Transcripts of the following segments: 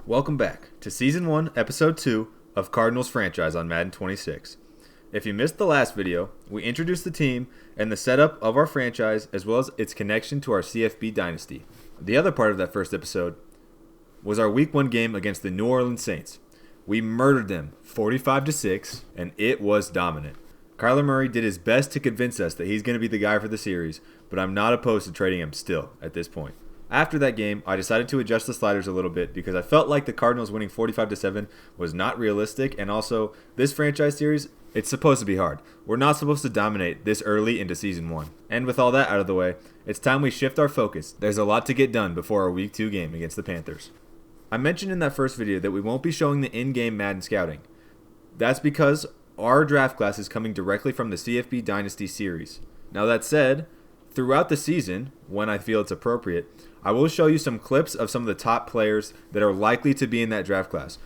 Welcome back to Season 1, Episode 2 of Cardinals franchise on Madden 26. If you missed the last video, we introduced the team and the setup of our franchise as well as its connection to our CFB dynasty. The other part of that first episode was our Week 1 game against the New Orleans Saints. We murdered them 45-6, and it was dominant. Kyler Murray did his best to convince us that he's going to be the guy for the series, but I'm not opposed to trading him still at this point. After that game, I decided to adjust the sliders a little bit because I felt like the Cardinals winning 45-7 was not realistic, and also this franchise series, it's supposed to be hard. We're not supposed to dominate this early into Season 1. And with all that out of the way, it's time we shift our focus. There's a lot to get done before our Week 2 game against the Panthers. I mentioned in that first video that we won't be showing the in-game Madden scouting. That's because our draft class is coming directly from the CFB Dynasty series. Now that said, throughout the season, when I feel it's appropriate, I will show you some clips of some of the top players that are likely to be in that draft class.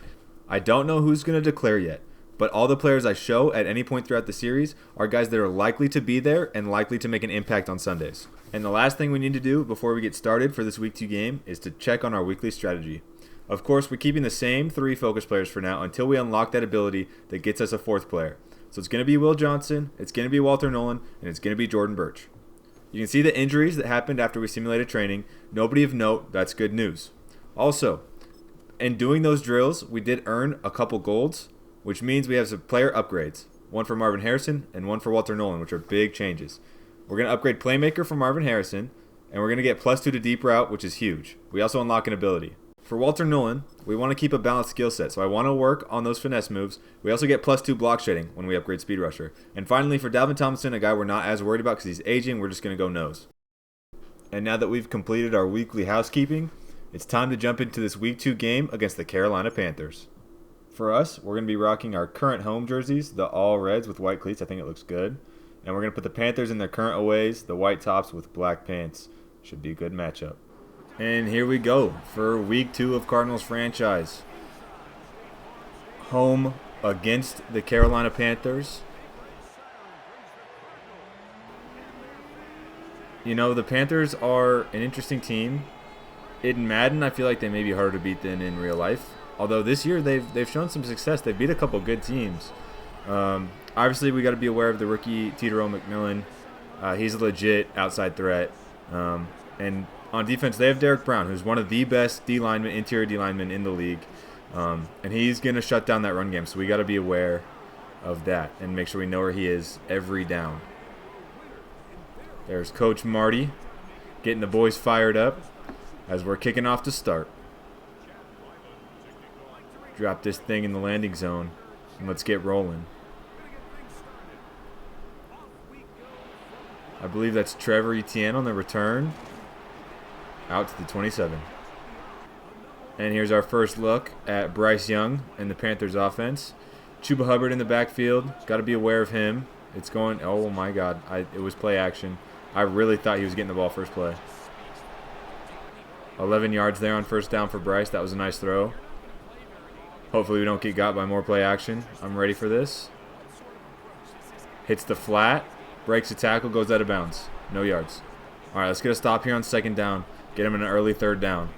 I don't know who's going to declare yet, but all the players I show at any point throughout the series are guys that are likely to be there and likely to make an impact on Sundays. And the last thing we need to do before we get started for this Week 2 game is to check on our weekly strategy. Of course, we're keeping the same 3 focus players for now until we unlock that ability that gets us a 4th player. So it's going to be Will Johnson, it's going to be Walter Nolan, and it's going to be Jordan Birch. You can see the injuries that happened after we simulated training. Nobody of note, that's good news. Also, in doing those drills, we did earn a couple golds, which means we have some player upgrades. One for Marvin Harrison and one for Walter Nolan, which are big changes. We're going to upgrade Playmaker for Marvin Harrison, and we're going to get +2 to deep route, which is huge. We also unlock an ability. For Walter Nolan, we want to keep a balanced skill set, so I want to work on those finesse moves. We also get +2 block shedding when we upgrade Speed Rusher. And finally, for Dalvin Tomlinson, a guy we're not as worried about because he's aging, we're just going to go nose. And now that we've completed our weekly housekeeping, it's time to jump into this Week 2 game against the Carolina Panthers. For us, we're going to be rocking our current home jerseys, the all reds with white cleats. I think it looks good. And we're going to put the Panthers in their current aways, the white tops with black pants. Should be a good matchup. And here we go for Week 2 of Cardinals franchise. Home against the Carolina Panthers. You know, the Panthers are an interesting team. In Madden, I feel like they may be harder to beat than in real life. Although this year they've shown some success. They beat a couple good teams. Obviously, we got to be aware of the rookie Tito McMillan. He's a legit outside threat. And on defense, they have Derek Brown, who's one of the best interior D linemen in the league. And he's going to shut down that run game, so we got to be aware of that and make sure we know where he is every down. There's Coach Marty getting the boys fired up as we're kicking off to start. Drop this thing in the landing zone, and let's get rolling. I believe that's Trevor Etienne on the return. Out to the 27. And here's our first look at Bryce Young and the Panthers offense. Chuba Hubbard in the backfield. Got to be aware of him. It's going, oh my God. It was play action. I really thought he was getting the ball first play. 11 yards there on first down for Bryce. That was a nice throw. Hopefully we don't get got by more play action. I'm ready for this. Hits the flat. Breaks a tackle. Goes out of bounds. No yards. All right, let's get a stop here on second down. Get him in an early third down.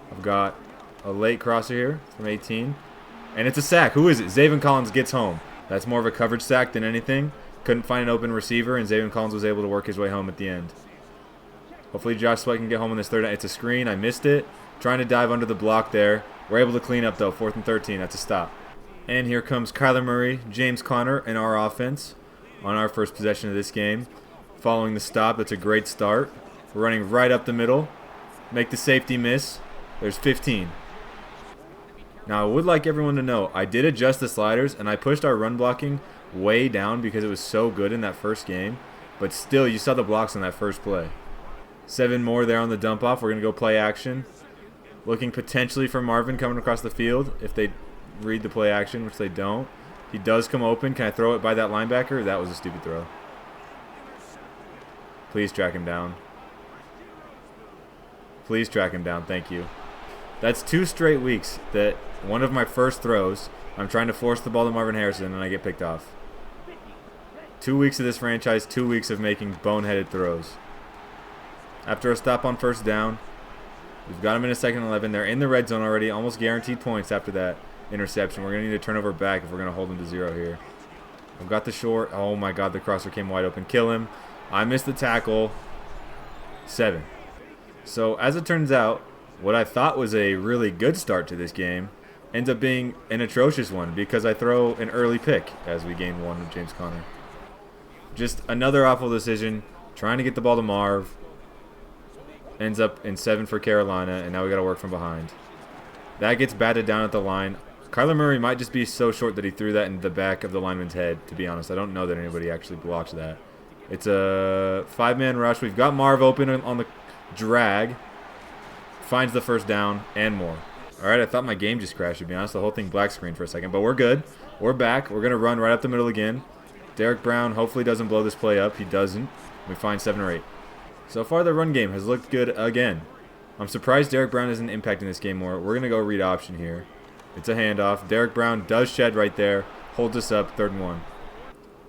I've got a late crosser here from 18. And it's a sack. Who is it? Zaven Collins gets home. That's more of a coverage sack than anything. Couldn't find an open receiver, and Zaven Collins was able to work his way home at the end. Hopefully Josh Sweat can get home on this third down. It's a screen. I missed it. Trying to dive under the block there. We're able to clean up, though. 4th and 13. That's a stop. And here comes Kyler Murray, James Conner, and our offense on our first possession of this game. Following the stop, that's a great start. We're running right up the middle. Make the safety miss. There's 15. Now, I would like everyone to know, I did adjust the sliders, and I pushed our run blocking way down because it was so good in that first game. But still, you saw the blocks on that first play. 7 more there on the dump off. We're going to go play action. Looking potentially for Marvin coming across the field if they read the play action, which they don't. He does come open. Can I throw it by that linebacker? That was a stupid throw. Please track him down. Please track him down. Thank you. That's 2 straight weeks that one of my first throws, I'm trying to force the ball to Marvin Harrison, and I get picked off. 2 weeks of this franchise, 2 weeks of making boneheaded throws. after a stop on first down. We've got them in a 2nd and 11. They're in the red zone already. Almost guaranteed points after that interception. We're going to need a turnover back if we're going to hold them to 0 here. I've got the short. Oh, my God. The crosser came wide open. Kill him. I missed the tackle. 7. So, as it turns out, what I thought was a really good start to this game ends up being an atrocious one because I throw an early pick as we gain 1 with James Conner. Just another awful decision. Trying to get the ball to Marv. Ends up in 7 for Carolina, and now we got to work from behind. That gets batted down at the line. Kyler Murray might just be so short that he threw that in the back of the lineman's head, to be honest. I don't know that anybody actually blocked that. It's a 5-man rush. We've got Marv open on the drag. Finds the first down and more. All right, I thought my game just crashed, to be honest. The whole thing black screen for a second, but we're good. We're back. We're going to run right up the middle again. Derek Brown hopefully doesn't blow this play up. He doesn't. We find 7 or 8. So far, the run game has looked good again. I'm surprised Derek Brown isn't impacting this game more. We're going to go read option here. It's a handoff. Derek Brown does shed right there. Holds us up, 3rd and 1.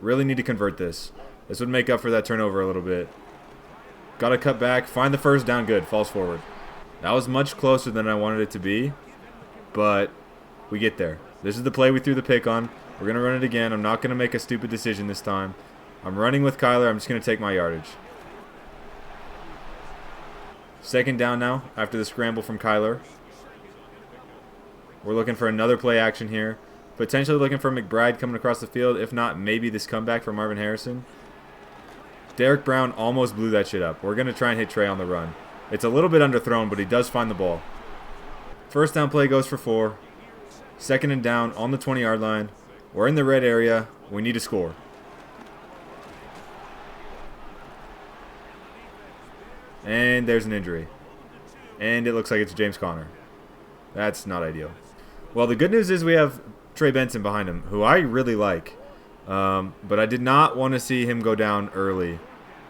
Really need to convert this. This would make up for that turnover a little bit. Got to cut back. Find the first down. Good. Falls forward. That was much closer than I wanted it to be. But we get there. This is the play we threw the pick on. We're going to run it again. I'm not going to make a stupid decision this time. I'm running with Kyler. I'm just going to take my yardage. 2nd down now after the scramble from Kyler. We're looking for another play action here. Potentially looking for McBride coming across the field. If not, maybe this comeback from Marvin Harrison. Derek Brown almost blew that shit up. We're going to try and hit Trey on the run. It's a little bit underthrown, but he does find the ball. First down play goes for 4. 2nd and down on the 20-yard line. We're in the red area. We need to score. And there's an injury. And it looks like it's James Conner. That's not ideal. Well, the good news is we have Trey Benson behind him, who I really like. But I did not want to see him go down early.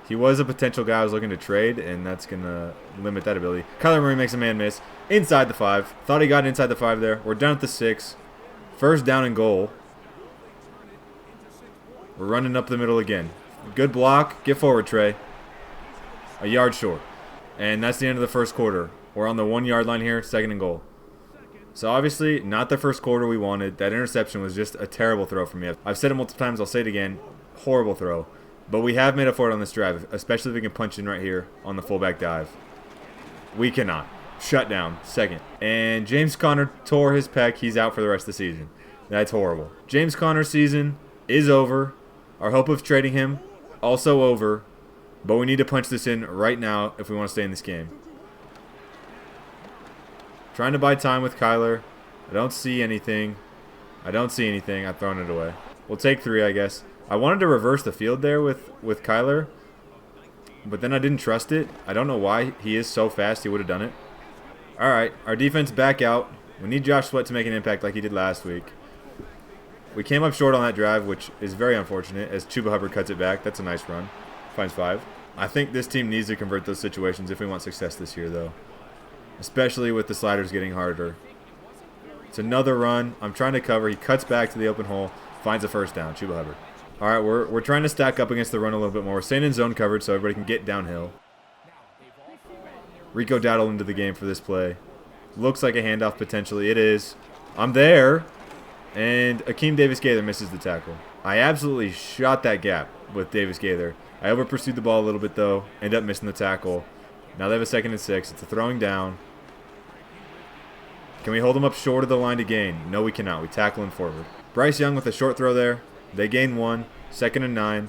He was a potential guy I was looking to trade, and that's going to limit that ability. Kyler Murray makes a man miss inside the 5. Thought he got inside the 5 there. We're down at the 6. First down and goal. We're running up the middle again. Good block. Get forward, Trey. A yard short. And that's the end of the first quarter. We're on the 1-yard line here, 2nd and goal. So obviously, not the first quarter we wanted. That interception was just a terrible throw from me. I've said it multiple times. I'll say it again. Horrible throw. But we have made up for it on this drive, especially if we can punch in right here on the fullback dive. We cannot. Shut down. 2nd. And James Conner tore his pec. He's out for the rest of the season. That's horrible. James Conner's season is over. Our hope of trading him, also over. But we need to punch this in right now if we want to stay in this game. Trying to buy time with Kyler. I don't see anything. I've thrown it away. We'll take 3, I guess. I wanted to reverse the field there with Kyler. But then I didn't trust it. I don't know why. He is so fast. He would have done it. All right. Our defense back out. We need Josh Sweat to make an impact like he did last week. We came up short on that drive, which is very unfortunate, as Chuba Hubbard cuts it back. That's a nice run. Finds 5. I think this team needs to convert those situations if we want success this year, though. Especially with the sliders getting harder. It's another run. I'm trying to cover. He cuts back to the open hole. Finds a first down. Chuba Hubbard. All right, we're trying to stack up against the run a little bit more. We're staying in zone coverage so everybody can get downhill. Rico Dowdle into the game for this play. Looks like a handoff potentially. It is. I'm there. And Akeem Davis-Gaither misses the tackle. I absolutely shot that gap with Davis-Gaither. I over-pursued the ball a little bit, though. End up missing the tackle. Now they have a 2nd and 6. It's a throwing down. Can we hold them up short of the line to gain? No, we cannot. We tackle him forward. Bryce Young with a short throw there. They gain 1. 2nd and 9.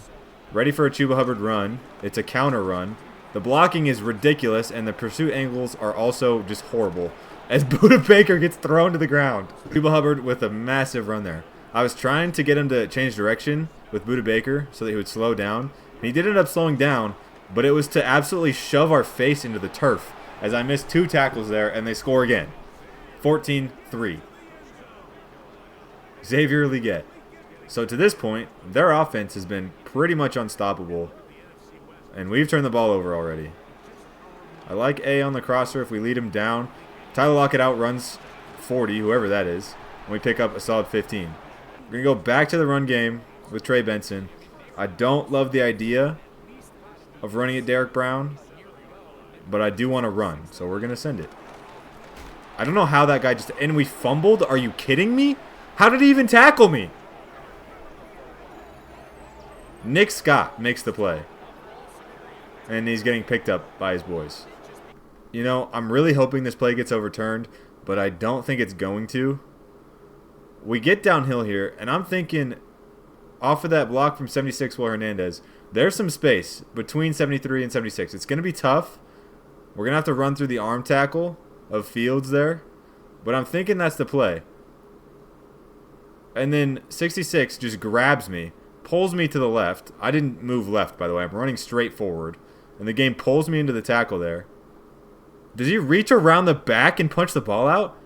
Ready for a Chuba Hubbard run. It's a counter run. The blocking is ridiculous, and the pursuit angles are also just horrible. As Buda Baker gets thrown to the ground. Chuba Hubbard with a massive run there. I was trying to get him to change direction with Buda Baker so that he would slow down. He did end up slowing down, but it was to absolutely shove our face into the turf as I missed 2 tackles there, and they score again. 14-3. Xavier Leggett. So to this point, their offense has been pretty much unstoppable, and we've turned the ball over already. I like A on the crosser if we lead him down. Tyler Lockett outruns 40, whoever that is, and we pick up a solid 15. We're going to go back to the run game with Trey Benson. I don't love the idea of running at Derek Brown. but I do want to run, so we're going to send it. I don't know how that guy just... And we fumbled? Are you kidding me? How did he even tackle me? Nick Scott makes the play. And he's getting picked up by his boys. You know, I'm really hoping this play gets overturned, but I don't think it's going to. We get downhill here, and I'm thinking, off of that block from 76 Will Hernandez, there's some space between 73 and 76. It's going to be tough. We're going to have to run through the arm tackle of Fields there, but I'm thinking that's the play. And then 66 just grabs me, pulls me to the left. I didn't move left, by the way. I'm running straight forward. And the game pulls me into the tackle there. Does he reach around the back and punch the ball out?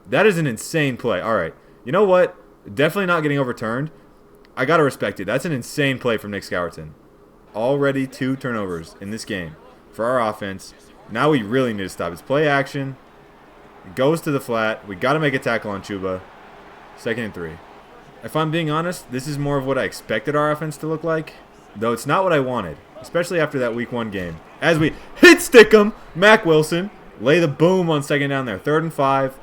That is an insane play. All right. You know what? Definitely not getting overturned. I got to respect it. That's an insane play from Nick Scourton. Already 2 turnovers in this game for our offense. Now we really need to stop. It's play action. It goes to the flat. We got to make a tackle on Chuba. 2nd and 3. If I'm being honest, this is more of what I expected our offense to look like, though it's not what I wanted, especially after that week 1 game. As we hit stick him, Mac Wilson, lay the boom on 2nd down there. 3rd and 5.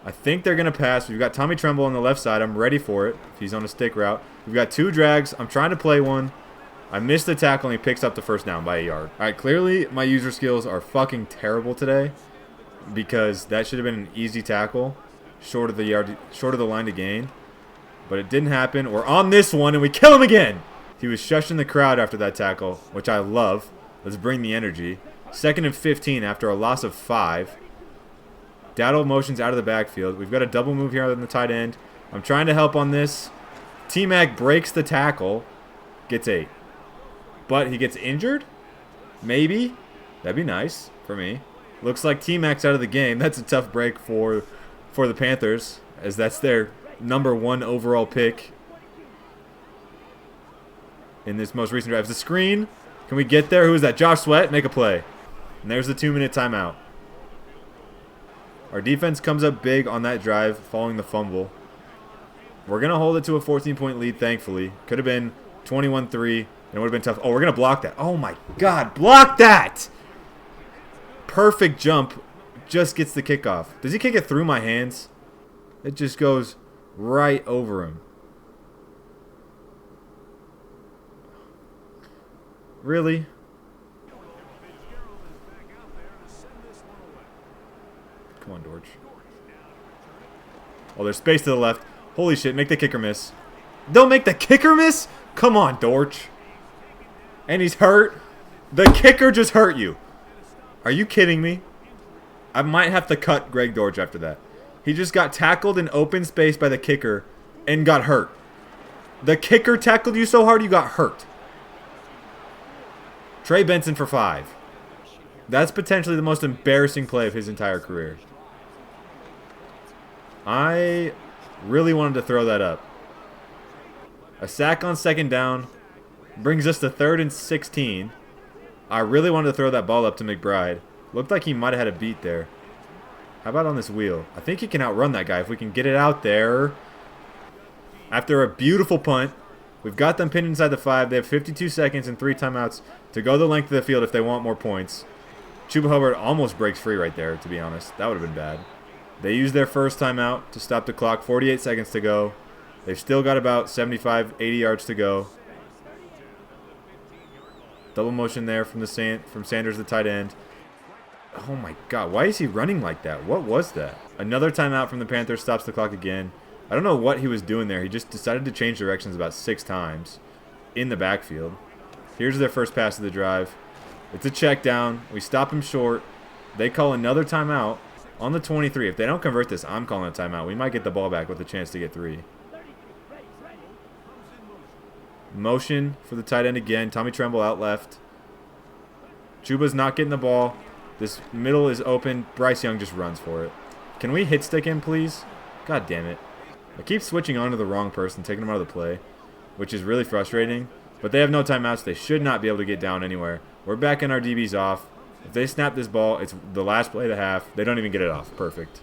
I think they're going to pass. We've got Tommy Tremble on the left side. I'm ready for it if he's on a stick route. We've got 2 drags. I'm trying to play one. I missed the tackle, and he picks up the 1st down by a yard. All right, clearly my user skills are fucking terrible today because that should have been an easy tackle, short of the line to gain. But it didn't happen. We're on this one, and we kill him again. He was shushing the crowd after that tackle, which I love. Let's bring the energy. 2nd and 15 after a loss of 5. Daddle motions out of the backfield. We've got a double move here on the tight end. I'm trying to help on this. T-Mac breaks the tackle. Gets 8. But he gets injured? Maybe. That'd be nice for me. Looks like T-Mac's out of the game. That's a tough break for the Panthers, as that's their number 1 overall pick in this most recent drive. It's a screen. Can we get there? Who is that? Josh Sweat. Make a play. And there's the 2-minute timeout. Our defense comes up big on that drive following the fumble. We're going to hold it to a 14-point lead, thankfully. Could have been 21-3, and it would have been tough. Oh, we're going to block that. Oh, my God. Block that! Perfect jump. Just gets the kickoff. Does he kick it through my hands? It just goes right over him. Really? Come on, Dortch. Oh, there's space to the left. Holy shit, make the kicker miss. Don't make the kicker miss? Come on, Dortch. And he's hurt. The kicker just hurt you. Are you kidding me? I might have to cut Greg Dortch after that. He just got tackled in open space by the kicker and got hurt. The kicker tackled you so hard you got hurt. Trey Benson for 5. That's potentially the most embarrassing play of his entire career. I really wanted to throw that up. A sack on 2nd down brings us to 3rd and 16. I really wanted to throw that ball up to McBride. Looked like he might have had a beat there. How about on this wheel? I think he can outrun that guy if we can get it out there. After a beautiful punt, we've got them pinned inside the 5. They have 52 seconds and 3 timeouts to go the length of the field if they want more points. Chuba Hubbard almost breaks free right there, to be honest. That would have been bad. They used their first timeout to stop the clock. 48 seconds to go. They've still got about 75, 80 yards to go. Double motion there from Sanders, the tight end. Oh my God, why is he running like that? What was that? Another timeout from the Panthers stops the clock again. I don't know what he was doing there. He just decided to change directions about 6 times in the backfield. Here's their first pass of the drive. It's a check down. We stop him short. They call another timeout on the 23. If they don't convert this, I'm calling a timeout. We might get the ball back with a chance to get 3. Motion for the tight end again. Tommy Tremble out left. Chuba's not getting the ball. This middle is open. Bryce Young just runs for it. Can we hit stick him, please? God damn it. I keep switching on to the wrong person, taking him out of the play, which is really frustrating. But they have no timeouts. They should not be able to get down anywhere. We're backing our DBs off. If they snap this ball, it's the last play of the half. They don't even get it off. Perfect.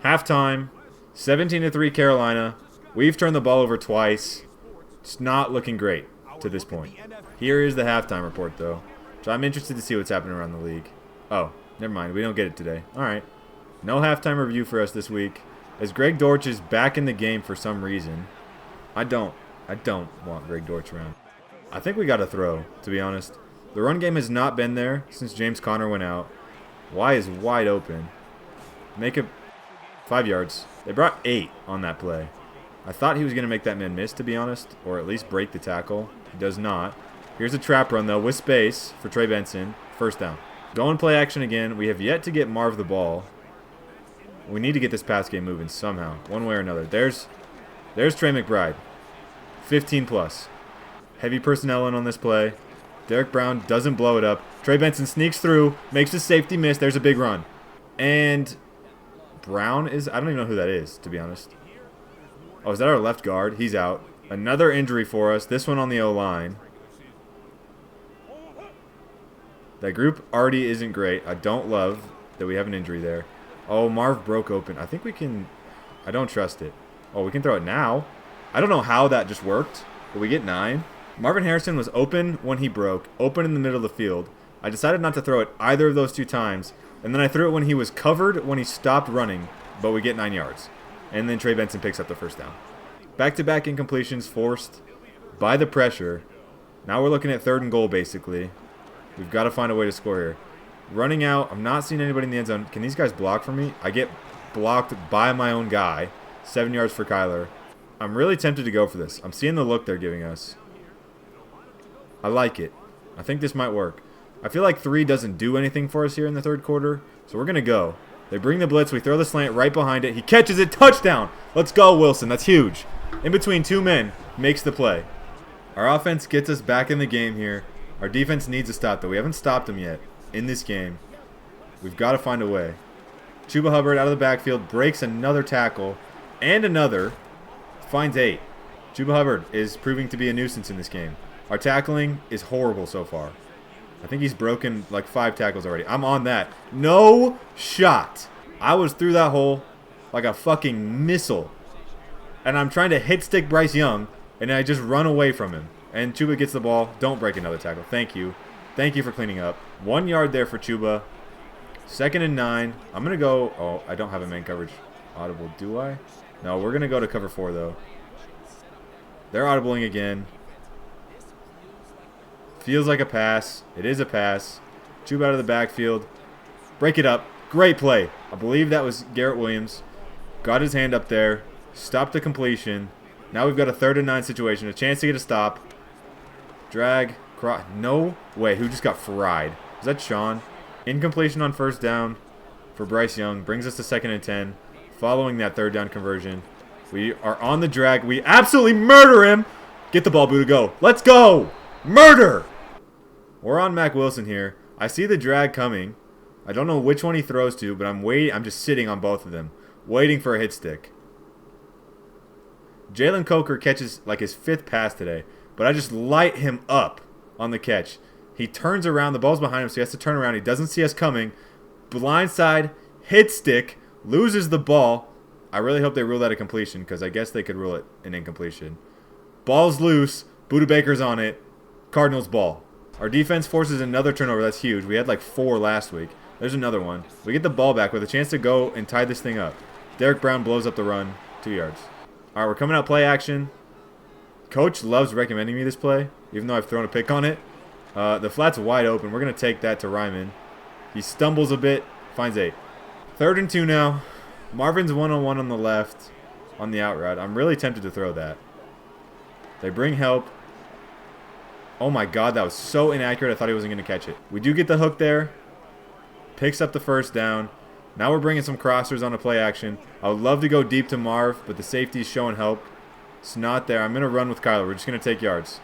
Halftime. 17-3 Carolina. We've turned the ball over twice. It's not looking great to this point. Here is the halftime report, though. So I'm interested to see what's happening around the league. Oh, never mind. We don't get it today. All right. No halftime review for us this week. As Greg Dortch is back in the game for some reason. I don't want Greg Dortch around. I think we got to throw, to be honest. The run game has not been there since James Conner went out. Y is wide open. Make it 5 yards. They brought 8 on that play. I thought he was going to make that man miss, to be honest, or at least break the tackle. He does not. Here's a trap run, though, with space for Trey Benson. First down. Going play action again. We have yet to get Marv the ball. We need to get this pass game moving somehow, one way or another. There's Trey McBride. 15 plus. Heavy personnel in on this play. Derek Brown doesn't blow it up. Trey Benson sneaks through, makes a safety miss. There's a big run. And Brown is, I don't even know who that is, to be honest. Oh, is that our left guard? He's out. Another injury for us. This one on the O-line. That group already isn't great. I don't love that we have an injury there. Oh, Marv broke open. I think we can, I don't trust it. Oh, we can throw it now. I don't know how that just worked, but we get 9. Marvin Harrison was open when he broke, open in the middle of the field. I decided not to throw it either of those 2 times, and then I threw it when he was covered when he stopped running, but we get 9 yards. And then Trey Benson picks up the first down. Back-to-back incompletions forced by the pressure. Now we're looking at 3rd and goal, basically. We've got to find a way to score here. Running out, I'm not seeing anybody in the end zone. Can these guys block for me? I get blocked by my own guy. 7 yards for Kyler. I'm really tempted to go for this. I'm seeing the look they're giving us. I like it. I think this might work. I feel like 3 doesn't do anything for us here in the 3rd quarter, so we're going to go. They bring the blitz. We throw the slant right behind it. He catches it. Touchdown. Let's go, Wilson. That's huge. In between 2 men. Makes the play. Our offense gets us back in the game here. Our defense needs a stop, though. We haven't stopped them yet in this game. We've got to find a way. Chuba Hubbard out of the backfield. Breaks another tackle. And another. Finds 8. Chuba Hubbard is proving to be a nuisance in this game. Our tackling is horrible so far. I think he's broken like 5 tackles already. I'm on that. No shot. I was through that hole like a fucking missile. And I'm trying to hit stick Bryce Young, and I just run away from him. And Chuba gets the ball. Don't break another tackle. Thank you. Thank you for cleaning up. 1 yard there for Chuba. 2nd and 9. I'm going to go. Oh, I don't have a man coverage audible, do I? No, we're going to go to cover 4, though. They're audibling again. Feels like a pass. It is a pass. Chuba out of the backfield. Break it up. Great play. I believe that was Garrett Williams. Got his hand up there. Stopped the completion. Now we've got a 3rd and 9 situation. A chance to get a stop. Drag. No way. Who just got fried? Is that Sean? Incompletion on 1st down for Bryce Young. Brings us to 2nd and 10. Following that 3rd down conversion. We are on the drag. We absolutely murder him. Get the ball, Buddha. Go. Let's go. Murder. We're on Mac Wilson here. I see the drag coming. I don't know which one he throws to, but I'm waiting. I'm just sitting on both of them, waiting for a hit stick. Jalen Coker catches like his 5th pass today, but I just light him up on the catch. He turns around. The ball's behind him, so he has to turn around. He doesn't see us coming. Blindside, hit stick, loses the ball. I really hope they rule that a completion, because I guess they could rule it an incompletion. Ball's loose. Buda Baker's on it. Cardinals ball. Our defense forces another turnover. That's huge. We had like 4 last week. There's another one. We get the ball back with a chance to go and tie this thing up. Derek Brown blows up the run. 2 yards. All right, we're coming out play action. Coach loves recommending me this play, even though I've thrown a pick on it. The flat's wide open. We're going to take that to Ryman. He stumbles a bit. Finds 8. 3rd and 2 now. Marvin's one-on-one on the left on the out route. I'm really tempted to throw that. They bring help. Oh my god, that was so inaccurate. I thought he wasn't going to catch it. We do get the hook there. Picks up the 1st down. Now we're bringing some crossers on a play action. I would love to go deep to Marv, but the safety's showing help. It's not there. I'm going to run with Kyler. We're just going to take yards.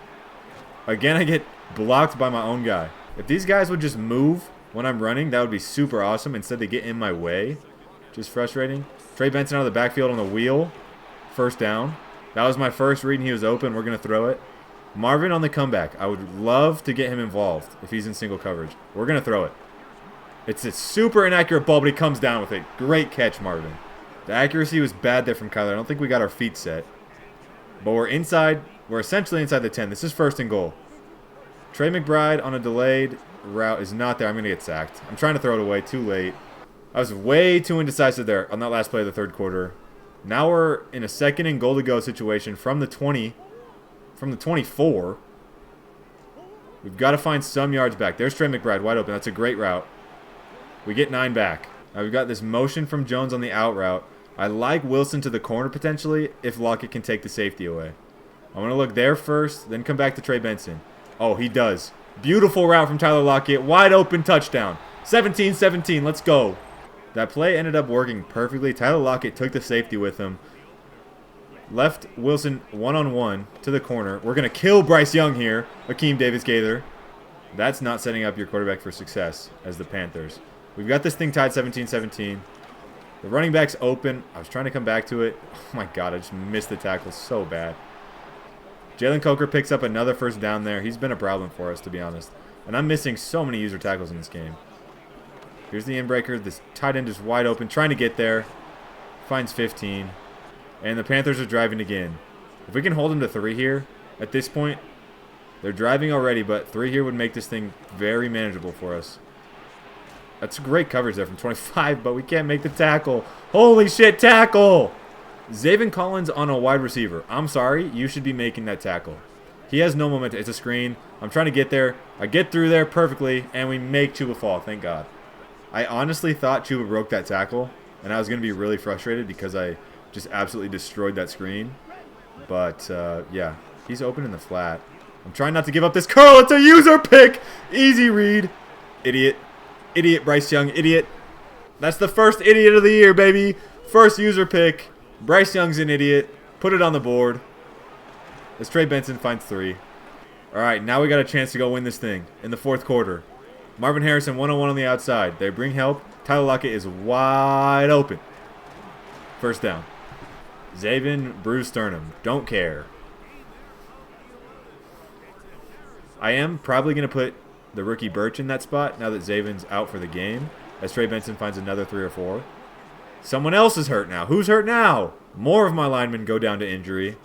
Again, I get blocked by my own guy. If these guys would just move when I'm running, that would be super awesome. Instead, they get in my way. Just frustrating. Trey Benson out of the backfield on the wheel. 1st down. That was my first read, and he was open. We're going to throw it. Marvin on the comeback. I would love to get him involved if he's in single coverage. We're going to throw it. It's a super inaccurate ball, but he comes down with it. Great catch, Marvin. The accuracy was bad there from Kyler. I don't think we got our feet set. But we're inside. We're essentially inside the 10. This is 1st and goal. Trey McBride on a delayed route is not there. I'm going to get sacked. I'm trying to throw it away. Too late. I was way too indecisive there on that last play of the third quarter. Now we're in a second and goal to go situation from the 20. From the 24. We've got to find some yards back. There's Trey McBride wide open. That's a great route. We get 9 back. Now we've got this motion from Jones on the out route. I like Wilson to the corner potentially if Lockett can take the safety away. I'm going to look there first, then come back to Trey Benson. Oh, he does. Beautiful route from Tyler Lockett. Wide open touchdown. 17-17. Let's go. That play ended up working perfectly. Tyler Lockett took the safety with him. Left Wilson one-on-one to the corner. We're going to kill Bryce Young here. Akeem Davis-Gaither. That's not setting up your quarterback for success as the Panthers. We've got this thing tied 17-17. The running back's open. I was trying to come back to it. Oh my god, I just missed the tackle so bad. Jalen Coker picks up another first down there. He's been a problem for us, to be honest. And I'm missing so many user tackles in this game. Here's the inbreaker. This tight end is wide open, trying to get there. Finds 15. And the Panthers are driving again. If we can hold them to 3 here, at this point, they're driving already, but 3 here would make this thing very manageable for us. That's great coverage there from 25, but we can't make the tackle. Holy shit, tackle! Zaven Collins on a wide receiver. I'm sorry, you should be making that tackle. He has no momentum. It's a screen. I'm trying to get there. I get through there perfectly, and we make Chuba fall, thank God. I honestly thought Chuba broke that tackle, and I was going to be really frustrated because I just absolutely destroyed that screen. But, yeah, he's open in the flat. I'm trying not to give up this curl. It's a user pick. Easy read. Idiot. Idiot, Bryce Young. Idiot. That's the first idiot of the year, baby. First user pick. Bryce Young's an idiot. Put it on the board. As Trey Benson finds 3. All right, now we got a chance to go win this thing in the fourth quarter. Marvin Harrison one-on-one on the outside. They bring help. Tyler Lockett is wide open. First down. Zaven, Bruce Sternum. Don't care. I am probably going to put the rookie Birch in that spot now that Zaven's out for the game, as Trey Benson finds another 3 or 4. Someone else is hurt now. Who's hurt now? More of my linemen go down to injury.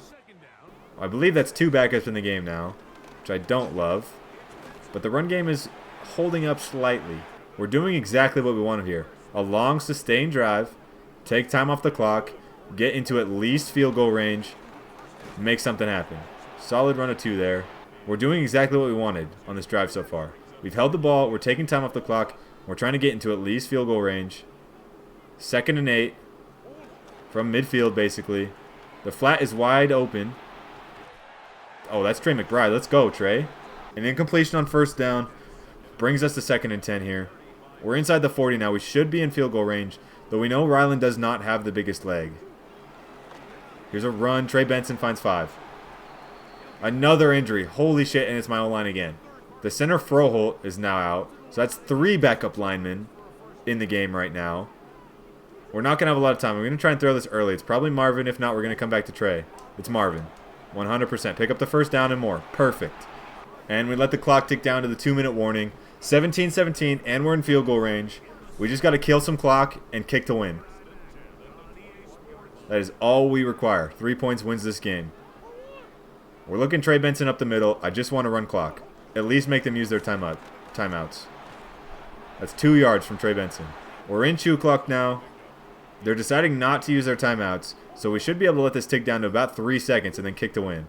I believe that's 2 backups in the game now, which I don't love. But the run game is holding up slightly. We're doing exactly what we wanted here. A long, sustained drive, take time off the clock, get into at least field goal range, make something happen. Solid run of 2 there. We're doing exactly what we wanted on this drive so far. We've held the ball. We're taking time off the clock. We're trying to get into at least field goal range. 2nd and 8 from midfield, basically. The flat is wide open. Oh, that's Trey McBride. Let's go, Trey. An incompletion on first down brings us to 2nd and 10 here. We're inside the 40 now. We should be in field goal range, though we know Ryland does not have the biggest leg. Here's a run. Trey Benson finds 5. Another injury. Holy shit, and it's my O-line again. The center Froholt is now out, so that's 3 backup linemen in the game right now. We're not going to have a lot of time. I'm going to try and throw this early. It's probably Marvin. If not, we're going to come back to Trey. It's Marvin. 100%. Pick up the first down and more. Perfect. And we let the clock tick down to the 2-minute warning. 17-17, and we're in field goal range. We just got to kill some clock and kick to win. That is all we require. 3 points wins this game. We're looking Trey Benson up the middle. I just want to run clock. At least make them use their timeouts. That's 2 yards from Trey Benson. We're in chew clock now. They're deciding not to use their timeouts, so we should be able to let this tick down to about 3 seconds and then kick to win.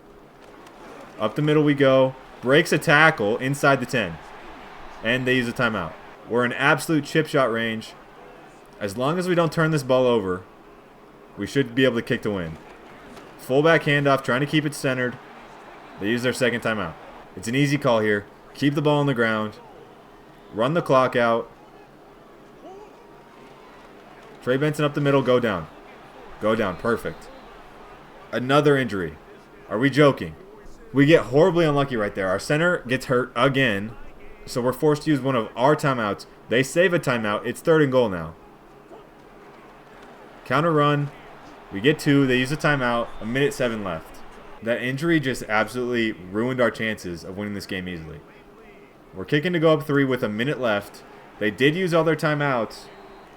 Up the middle we go. Breaks a tackle inside the 10. And they use a timeout. We're in absolute chip shot range. As long as we don't turn this ball over, we should be able to kick to win. Fullback handoff, trying to keep it centered. They use their 2nd timeout. It's an easy call here. Keep the ball on the ground. Run the clock out. Trey Benson up the middle. Go down. Go down. Perfect. Another injury. Are we joking? We get horribly unlucky right there. Our center gets hurt again. So we're forced to use one of our timeouts. They save a timeout. It's 3rd and goal now. Counter run. We get 2. They use a timeout. 1:07 left. That injury just absolutely ruined our chances of winning this game easily. We're kicking to go up 3 with 1 minute left. They did use all their timeouts.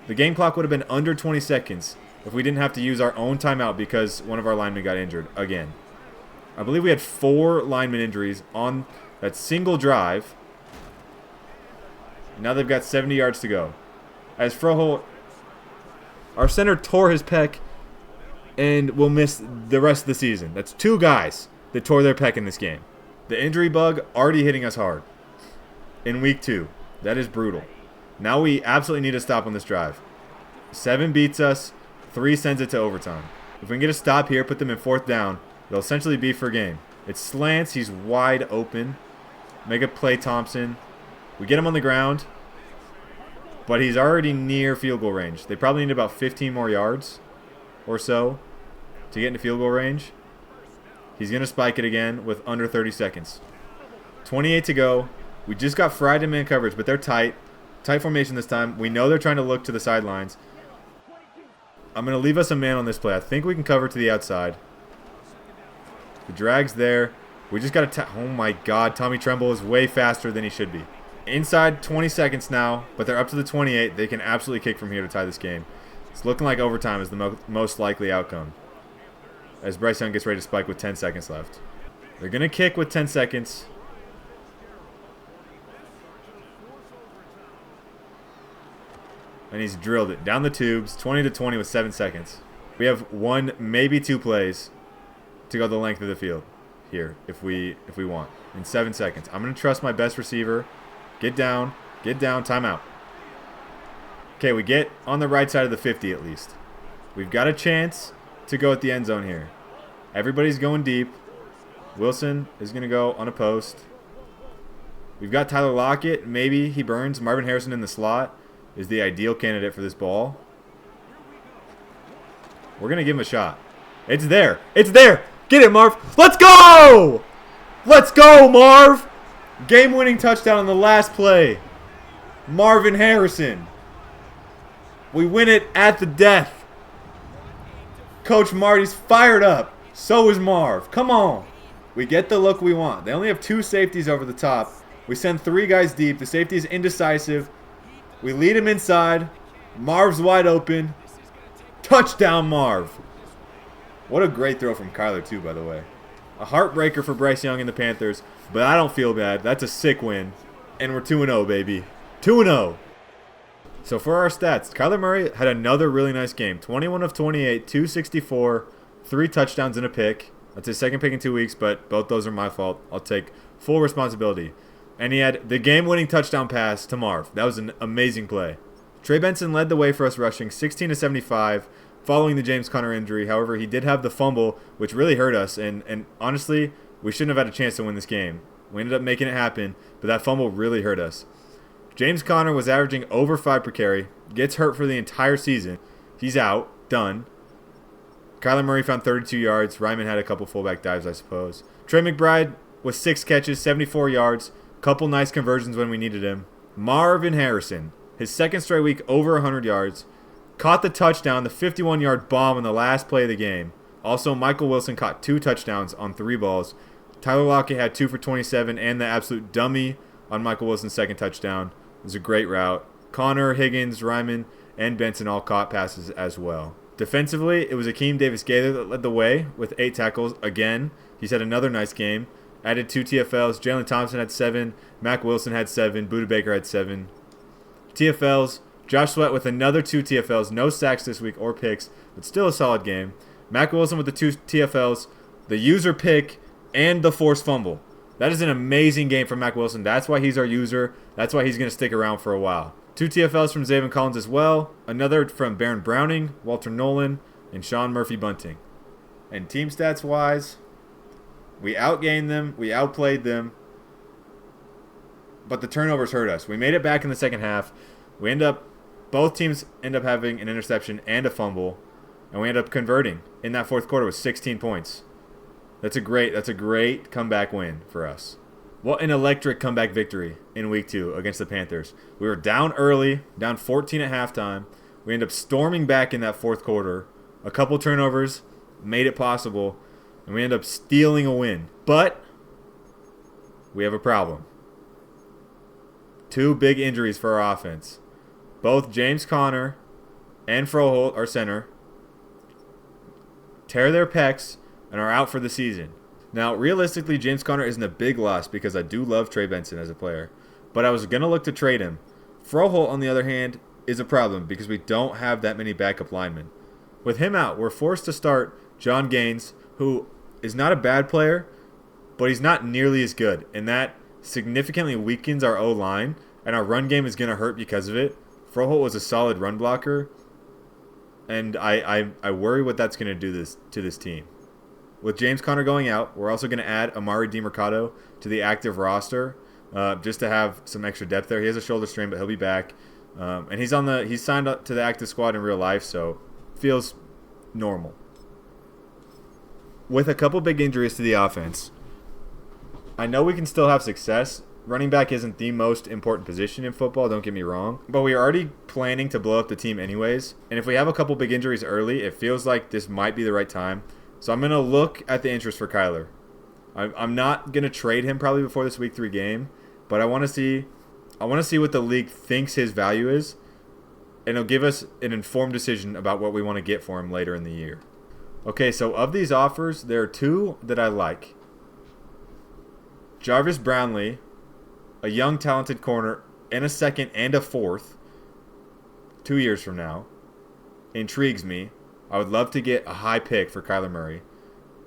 The game clock would have been under 20 seconds if we didn't have to use our own timeout because one of our linemen got injured again. I believe we had 4 lineman injuries on that single drive. Now they've got 70 yards to go. As Froholt, our center tore his pec and will miss the rest of the season. That's 2 guys that tore their pec in this game. The injury bug already hitting us hard in week 2. That is brutal. Now we absolutely need a stop on this drive. 7 beats us. 3 sends it to overtime. If we can get a stop here, put them in 4th down, they'll essentially be for game. It slants. He's wide open. Make a play, Thompson. We get him on the ground, but he's already near field goal range. They probably need about 15 more yards or so to get into field goal range. He's going to spike it again with under 30 seconds. 28 to go. We just got fried in man coverage, but they're tight. Tight formation this time. We know they're trying to look to the sidelines. I'm going to leave us a man on this play. I think we can cover to the outside. The drag's there. We just got to... Oh, my God. Tommy Tremble is way faster than he should be. Inside 20 seconds now, but they're up to the 28. They can absolutely kick from here to tie this game. It's looking like overtime is the most likely outcome, as Bryce Young gets ready to spike with 10 seconds left. They're going to kick with 10 seconds. And he's drilled it down the tubes, 20-20 with 7 seconds. We have 1, maybe 2 plays to go the length of the field here if we want. In 7 seconds. I'm going to trust my best receiver. Get down, timeout. Okay, we get on the right side of the 50 at least. We've got a chance to go at the end zone here. Everybody's going deep. Wilson is going to go on a post. We've got Tyler Lockett. Maybe he burns. Marvin Harrison in the slot is the ideal candidate for this ball. We're going to give him a shot. It's there. It's there. Get it, Marv. Let's go! Let's go, Marv! Game-winning touchdown on the last play. Marvin Harrison. We win it at the death. Coach Marty's fired up. So is Marv. Come on. We get the look we want. They only have 2 safeties over the top. We send 3 guys deep. The safety is indecisive. We lead him inside. Marv's wide open. Touchdown, Marv. What a great throw from Kyler, too, by the way. A heartbreaker for Bryce Young and the Panthers, but I don't feel bad. That's a sick win. And we're 2-0, baby. 2-0. So for our stats, Kyler Murray had another really nice game. 21 of 28, 264, 3 touchdowns and a pick. That's his second pick in 2 weeks, but both those are my fault. I'll take full responsibility. And he had the game-winning touchdown pass to Marv. That was an amazing play. Trey Benson led the way for us rushing, 16 to 75. Following the James Conner injury. However, he did have the fumble, which really hurt us. And honestly, we shouldn't have had a chance to win this game. We ended up making it happen, but that fumble really hurt us. James Conner was averaging over 5 per carry. Gets hurt for the entire season. He's out. Done. Kyler Murray found 32 yards. Ryman had a couple fullback dives, I suppose. Trey McBride with 6 catches, 74 yards. Couple nice conversions when we needed him. Marvin Harrison, his second straight week over 100 yards. Caught the touchdown, the 51-yard bomb in the last play of the game. Also, Michael Wilson caught 2 touchdowns on 3 balls. Tyler Lockett had 2 for 27 and the absolute dummy on Michael Wilson's second touchdown. It was a great route. Connor, Higgins, Ryman, and Benson all caught passes as well. Defensively, it was Akeem Davis-Gaither that led the way with 8 tackles. Again, he's had another nice game. Added 2 TFLs. Jalen Thompson had 7. Mac Wilson had 7. Budda Baker had 7. TFLs. Josh Sweat with another 2 TFLs. No sacks this week or picks, but still a solid game. Mac Wilson with the 2 TFLs, the user pick, and the forced fumble. That is an amazing game from Mac Wilson. That's why he's our user. That's why he's going to stick around for a while. 2 TFLs from Zayvon Collins as well. Another from Baron Browning, Walter Nolan, and Sean Murphy Bunting. And team stats-wise, we outgained them. We outplayed them. But the turnovers hurt us. We made it back in the second half. Both teams end up having an interception and a fumble, and we end up converting in that fourth quarter with 16 points. That's a great comeback win for us. What an electric comeback victory in week 2 against the Panthers. We were down early, down 14 at halftime. We end up storming back in that fourth quarter. A couple turnovers made it possible, and we end up stealing a win. But we have a problem. 2 big injuries for our offense. Both James Conner and Froholt, our center, tear their pecs and are out for the season. Now, realistically, James Conner isn't a big loss because I do love Trey Benson as a player. But I was going to look to trade him. Froholt, on the other hand, is a problem because we don't have that many backup linemen. With him out, we're forced to start John Gaines, who is not a bad player, but he's not nearly as good, and that significantly weakens our O-line, and our run game is going to hurt because of it. Froholt was a solid run blocker, and I worry what that's going to do to this team. With James Conner going out, we're also going to add Amari DiMercado to the active roster just to have some extra depth there. He has a shoulder strain, but he'll be back. And he's signed up to the active squad in real life, so feels normal. With a couple big injuries to the offense, I know we can still have success. Running back isn't the most important position in football, don't get me wrong. But we are already planning to blow up the team anyways. And if we have a couple big injuries early, it feels like this might be the right time. So I'm going to look at the interest for Kyler. I'm not going to trade him probably before this Week 3 game. But I want to see what the league thinks his value is. And it'll give us an informed decision about what we want to get for him later in the year. Okay, so of these offers, there are two that I like. Jarvis Brownlee, a young, talented corner, in a second and a fourth, 2 years from now, intrigues me. I would love to get a high pick for Kyler Murray,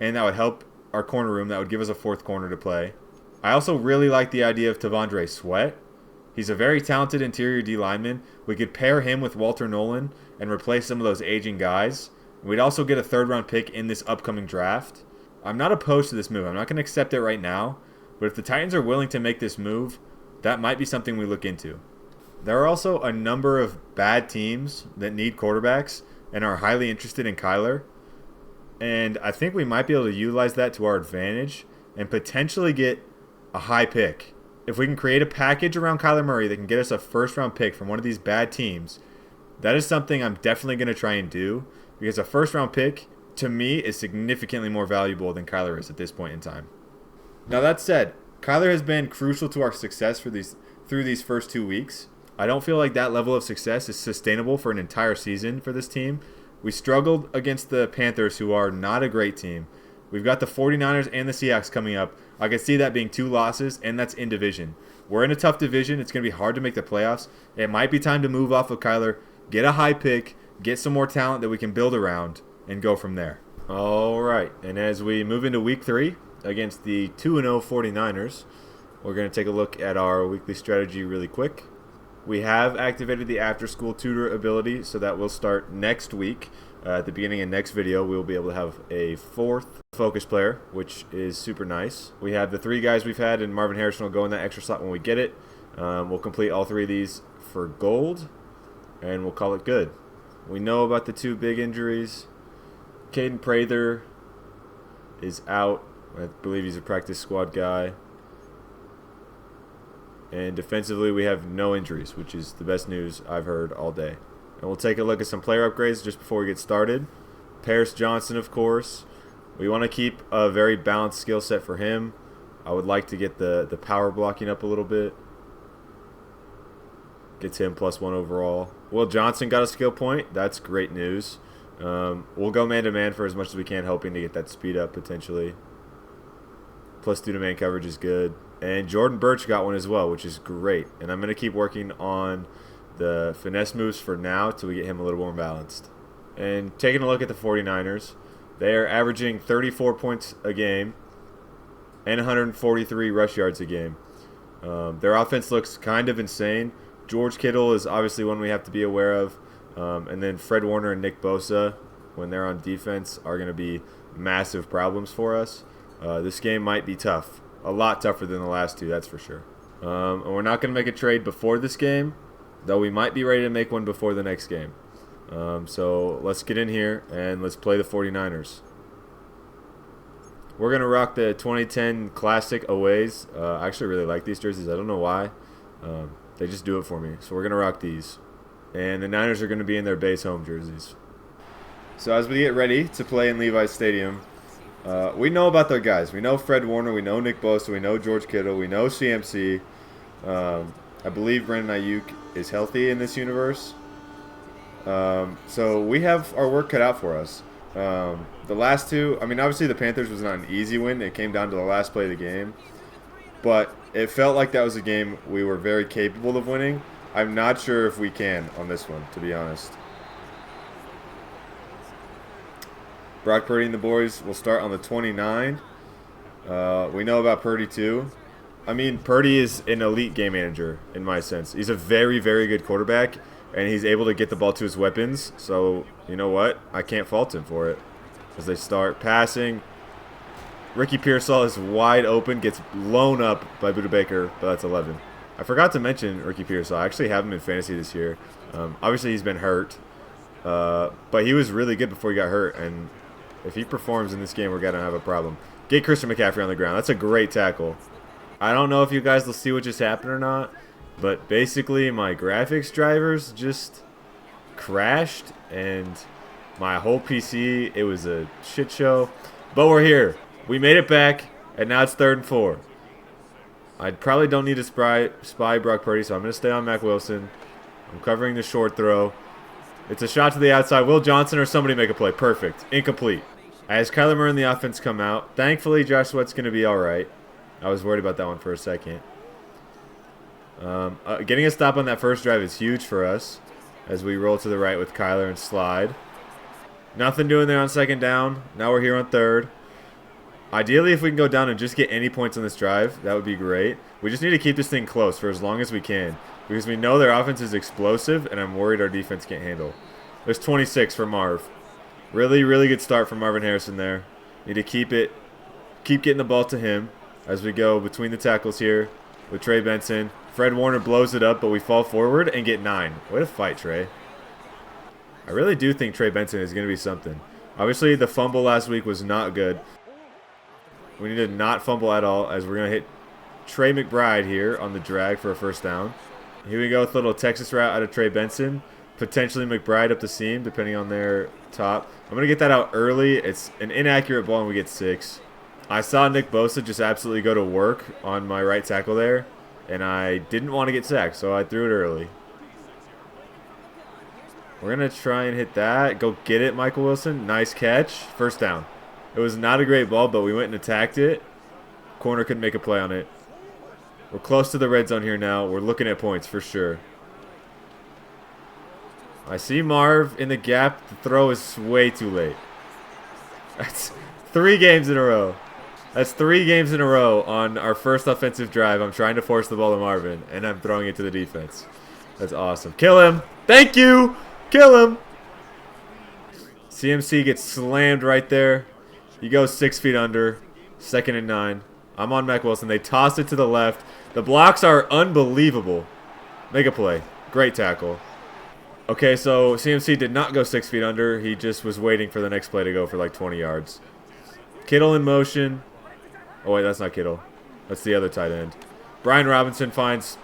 and that would help our corner room. That would give us a fourth corner to play. I also really like the idea of Tavondre Sweat. He's a very talented interior D lineman. We could pair him with Walter Nolan and replace some of those aging guys. We'd also get a third-round pick in this upcoming draft. I'm not opposed to this move. I'm not going to accept it right now, but if the Titans are willing to make this move, that might be something we look into. There are also a number of bad teams that need quarterbacks and are highly interested in Kyler. And I think we might be able to utilize that to our advantage and potentially get a high pick. If we can create a package around Kyler Murray that can get us a first-round pick from one of these bad teams, that is something I'm definitely going to try and do because a first-round pick, to me, is significantly more valuable than Kyler is at this point in time. Now, that said, Kyler has been crucial to our success through these first 2 weeks. I don't feel like that level of success is sustainable for an entire season for this team. We struggled against the Panthers, who are not a great team. We've got the 49ers and the Seahawks coming up. I could see that being 2 losses, and that's in division. We're in a tough division. It's going to be hard to make the playoffs. It might be time to move off of Kyler, get a high pick, get some more talent that we can build around, and go from there. All right, and as we move into Week 3 against the 2-0 49ers, we're going to take a look at our weekly strategy really quick. We have activated the after-school tutor ability, so that will start next week. At the beginning of next video, we will be able to have a 4th focus player, which is super nice. We have the 3 guys we've had, and Marvin Harrison will go in that extra slot when we get it. We'll complete all 3 of these for gold, and we'll call it good. We know about the 2 big injuries. Caden Prather is out. I believe he's a practice squad guy. And defensively, we have no injuries, which is the best news I've heard all day. And we'll take a look at some player upgrades just before we get started. Paris Johnson, of course. We want to keep a very balanced skill set for him. I would like to get the power blocking up a little bit. Gets him +1 overall. Will Johnson got a skill point. That's great news. We'll go man-to-man for as much as we can, hoping to get that speed up potentially. +2 to man coverage is good. And Jordan Birch got one as well, which is great. And I'm going to keep working on the finesse moves for now till we get him a little more balanced. And taking a look at the 49ers, they are averaging 34 points a game and 143 rush yards a game. Their offense looks kind of insane. George Kittle is obviously one we have to be aware of. And then Fred Warner and Nick Bosa, when they're on defense, are going to be massive problems for us. This game might be tough. A lot tougher than the last 2, that's for sure. And we're not going to make a trade before this game, though we might be ready to make one before the next game. So let's get in here and let's play the 49ers. We're going to rock the 2010 Classic Aways. I actually really like these jerseys. I don't know why. They just do it for me. So we're going to rock these. And the Niners are going to be in their base home jerseys. So as we get ready to play in Levi's Stadium, we know about their guys. We know Fred Warner. We know Nick Bosa. We know George Kittle. We know CMC. I believe Brandon Ayuk is healthy in this universe. So we have our work cut out for us. The last 2, I mean, obviously the Panthers was not an easy win. It came down to the last play of the game. But it felt like that was a game we were very capable of winning. I'm not sure if we can on this one, to be honest. Brock Purdy and the boys will start on the 29. We know about Purdy too. I mean, Purdy is an elite game manager in my sense. He's a very, very good quarterback, and he's able to get the ball to his weapons. So, you know what? I can't fault him for it. As they start passing, Ricky Pearsall is wide open, gets blown up by Budda Baker, but that's 11. I forgot to mention Ricky Pearsall. I actually have him in fantasy this year. Obviously, he's been hurt, but he was really good before he got hurt, and if he performs in this game, we're going to have a problem. Get Christian McCaffrey on the ground. That's a great tackle. I don't know if you guys will see what just happened or not, but basically my graphics drivers just crashed, and my whole PC, it was a shit show. But we're here. We made it back, and now it's 3rd and 4. I probably don't need to spy Brock Purdy, so I'm going to stay on Mac Wilson. I'm covering the short throw. It's a shot to the outside. Will Johnson or somebody make a play. Perfect. Incomplete. As Kyler Murray and the offense come out, thankfully Josh Sweat's going to be all right. I was worried about that one for a second. Getting a stop on that first drive is huge for us as we roll to the right with Kyler and slide. Nothing doing there on 2nd down. Now we're here on 3rd. Ideally, if we can go down and just get any points on this drive, that would be great. We just need to keep this thing close for as long as we can because we know their offense is explosive, and I'm worried our defense can't handle. There's 26 for Marv. Really, really good start from Marvin Harrison there. Need to keep getting the ball to him as we go between the tackles here with Trey Benson. Fred Warner blows it up, but we fall forward and get 9. Way to fight, Trey. I really do think Trey Benson is going to be something. Obviously, the fumble last week was not good. We need to not fumble at all as we're going to hit Trey McBride here on the drag for a 1st down. Here we go with a little Texas route out of Trey Benson. Potentially McBride up the seam, depending on their top. I'm going to get that out early. It's an inaccurate ball, and we get 6. I saw Nick Bosa just absolutely go to work on my right tackle there, and I didn't want to get sacked, so I threw it early. We're going to try and hit that. Go get it, Michael Wilson. Nice catch. 1st down. It was not a great ball, but we went and attacked it. Corner couldn't make a play on it. We're close to the red zone here now. We're looking at points for sure. I see Marv in the gap. The throw is way too late. That's 3 games in a row. That's 3 games in a row on our first offensive drive. I'm trying to force the ball to Marvin, and I'm throwing it to the defense. That's awesome. Kill him. Thank you. Kill him. CMC gets slammed right there. He goes 6 feet under. 2nd and 9. I'm on Mac Wilson. They toss it to the left. The blocks are unbelievable. Make a play. Great tackle. Okay, so CMC did not go 6 feet under. He just was waiting for the next play to go for like 20 yards. Kittle in motion. Oh, wait, that's not Kittle. That's the other tight end. Brian Robinson finds...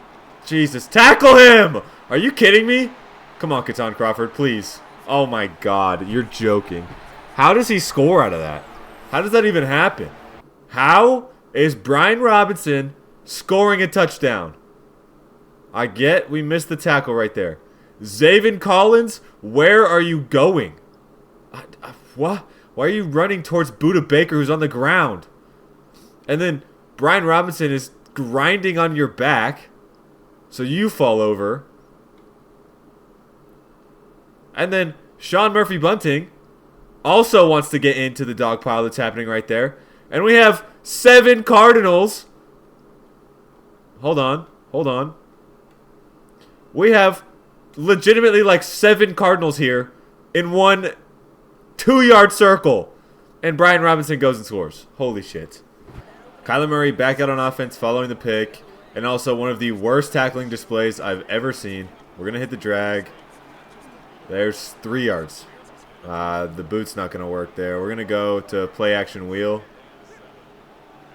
Jesus, tackle him! Are you kidding me? Come on, Keaton Crawford, please. Oh, my God. You're joking. How does he score out of that? How does that even happen? How is Brian Robinson scoring a touchdown? I get we missed the tackle right there. Zaven Collins, where are you going? What? Why are you running towards Budda Baker, who's on the ground? And then Brian Robinson is grinding on your back, so you fall over. And then Sean Murphy Bunting also wants to get into the dog pile that's happening right there. And we have 7 Cardinals. Hold on. We have legitimately like 7 Cardinals here in one 2-yard circle. And Brian Robinson goes and scores. Holy shit. Kyler Murray back out on offense following the pick. And also one of the worst tackling displays I've ever seen. We're going to hit the drag. There's 3 yards. The boot's not going to work there. We're going to go to play action wheel.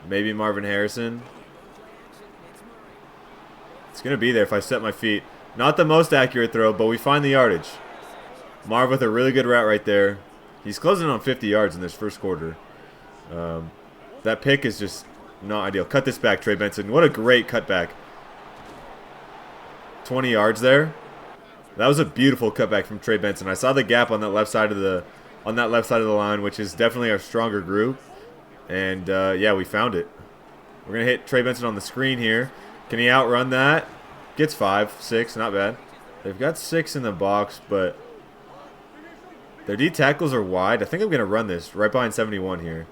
Maybe Marvin Harrison. It's going to be there if I set my feet. Not the most accurate throw, but we find the yardage. Marv with a really good route right there. He's closing on 50 yards in this first quarter. That pick is just not ideal. Cut this back, Trey Benson. What a great cutback. 20 yards there. That was a beautiful cutback from Trey Benson. I saw the gap on that left side of the line, which is definitely our stronger group. And yeah, we found it. We're gonna hit Trey Benson on the screen here. Can he outrun that? Gets 5, 6, not bad. They've got 6 in the box, but their D tackles are wide. I think I'm going to run this right behind 71 here.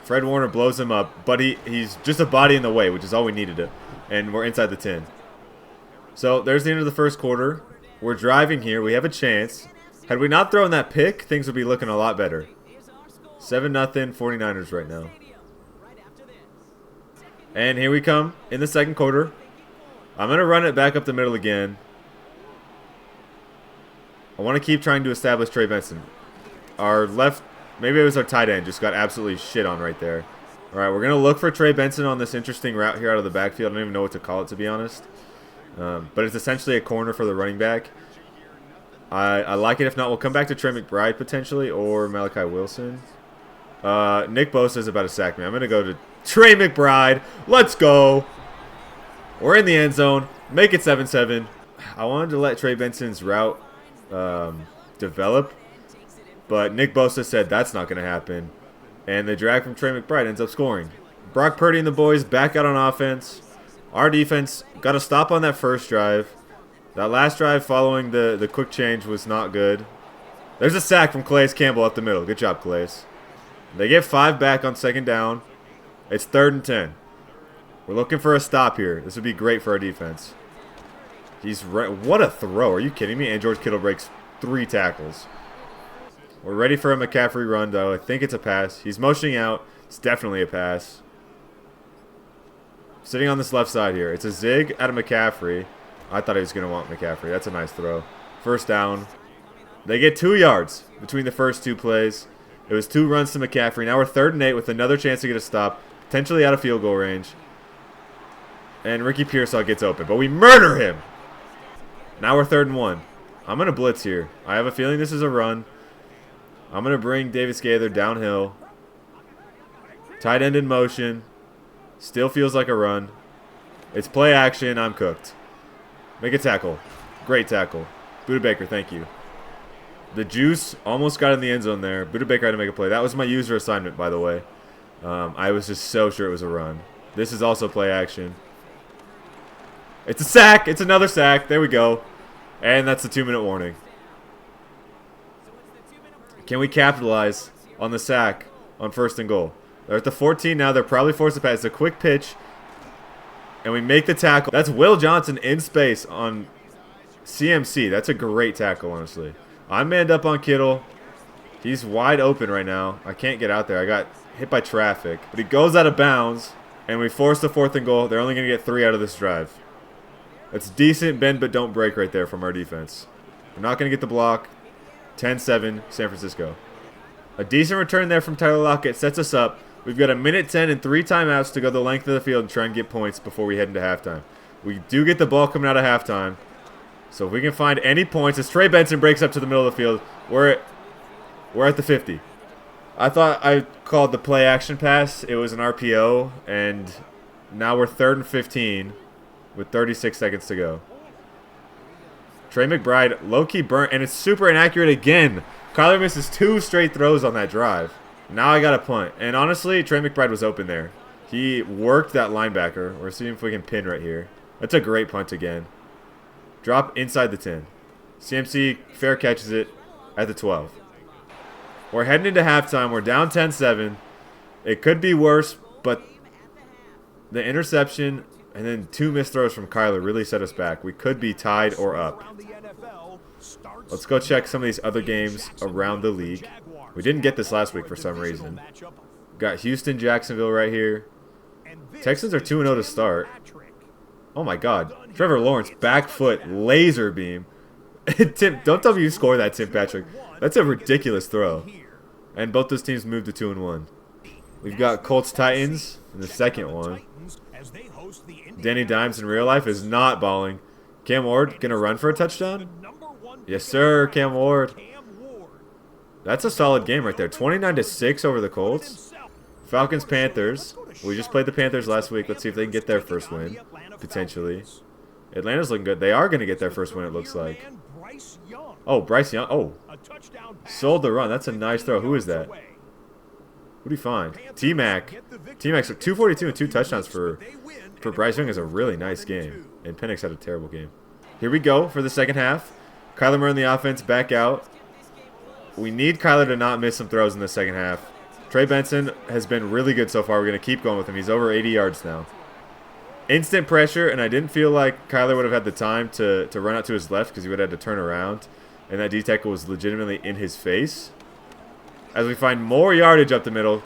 Fred Warner blows him up, but he's just a body in the way, which is all we needed to. And we're inside the 10. So there's the end of the first quarter. We're driving here. We have a chance. Had we not thrown that pick, things would be looking a lot better. 7-0 49ers right now. And here we come in the second quarter. I'm going to run it back up the middle again. I want to keep trying to establish Trey Benson. Our left, maybe it was our tight end, just got absolutely shit on right there. All right, we're going to look for Trey Benson on this interesting route here out of the backfield. I don't even know what to call it, to be honest. But it's essentially a corner for the running back. I like it. If not, we'll come back to Trey McBride potentially or Malachi Wilson. Nick Bosa is about to sack me. I'm going to go to Trey McBride. Let's go. We're in the end zone. Make it 7-7. I wanted to let Trey Benson's route develop, but Nick Bosa said that's not going to happen. And the drag from Trey McBride ends up scoring. Brock Purdy and the boys back out on offense. Our defense got a stop on that first drive. That last drive following the quick change was not good. There's a sack from Calais Campbell up the middle. Good job, Calais. They get 5 back on second down. It's 3rd and 10. We're looking for a stop here. This would be great for our defense. What a throw. Are you kidding me? And George Kittle breaks 3 tackles. We're ready for a McCaffrey run, though. I think it's a pass. He's motioning out. It's definitely a pass. Sitting on this left side here. It's a zig out of McCaffrey. I thought he was going to want McCaffrey. That's a nice throw. First down. They get 2 yards between the first 2 plays. It was 2 runs to McCaffrey. Now we're 3rd and 8 with another chance to get a stop. Potentially out of field goal range. And Ricky Pearsall gets open. But we murder him. Now we're 3rd and 1. I'm going to blitz here. I have a feeling this is a run. I'm going to bring Davis Gaither downhill. Tight end in motion. Still feels like a run. It's play action. I'm cooked. Make a tackle. Great tackle. Buda Baker, thank you. The juice almost got in the end zone there. Buda Baker had to make a play. That was my user assignment, by the way. I was just so sure it was a run. This is also play action. It's a sack. It's another sack. There we go. And that's the 2-minute warning. Can we capitalize on the sack on 1st and goal? They're at the 14 now. They're probably forced to pass. It's a quick pitch. And we make the tackle. That's Will Johnson in space on CMC. That's a great tackle, honestly. I'm manned up on Kittle. He's wide open right now. I can't get out there. I got hit by traffic. But he goes out of bounds. And we force the 4th and goal. They're only going to get 3 out of this drive. That's decent bend but don't break right there from our defense. We're not going to get the block. 10-7 San Francisco. A decent return there from Tyler Lockett sets us up. We've got 1:10 and 3 timeouts to go the length of the field and try and get points before we head into halftime. We do get the ball coming out of halftime. So if we can find any points, as Trey Benson breaks up to the middle of the field, we're at the 50. I thought I called the play action pass. It was an RPO, and now we're 3rd and 15 with 36 seconds to go. Trey McBride, low-key burnt, and it's super inaccurate again. Kyler misses 2 straight throws on that drive. Now I got a punt. And honestly, Trey McBride was open there. He worked that linebacker. We're seeing if we can pin right here. That's a great punt again. Drop inside the 10. CMC fair catches it at the 12. We're heading into halftime. We're down 10-7. It could be worse, but the interception and then 2 missed throws from Kyler really set us back. We could be tied or up. Let's go check some of these other games around the league. We didn't get this last week for some reason. Got Houston, Jacksonville right here. Texans are 2-0 to start. Oh my God. Trevor Lawrence, back foot, laser beam. Tim, don't tell me you score that, Tim Patrick. That's a ridiculous throw. And both those teams moved to 2-1. We've got Colts Titans in the second one. Danny Dimes in real life is not balling. Cam Ward gonna run for a touchdown? Yes, sir, Cam Ward. That's a solid game right there. 29-6 over the Colts. Falcons Panthers. We just played the Panthers last week. Let's see if they can get their first win, potentially. Atlanta's looking good. They are going to get their first win, it looks like. Oh, Bryce Young. Oh, sold the run. That's a nice throw. Who is that? Who do you find? T-Mac. T-Mac's 242 and 2 touchdowns for Bryce Young is a really nice game. And Penix had a terrible game. Here we go for the second half. Kyler Murray in the offense, back out. We need Kyler to not miss some throws in the second half. Trey Benson has been really good so far. We're going to keep going with him. He's over 80 yards now. Instant pressure, and I didn't feel like Kyler would have had the time to run out to his left because he would have had to turn around. And that D-tackle was legitimately in his face. As we find more yardage up the middle,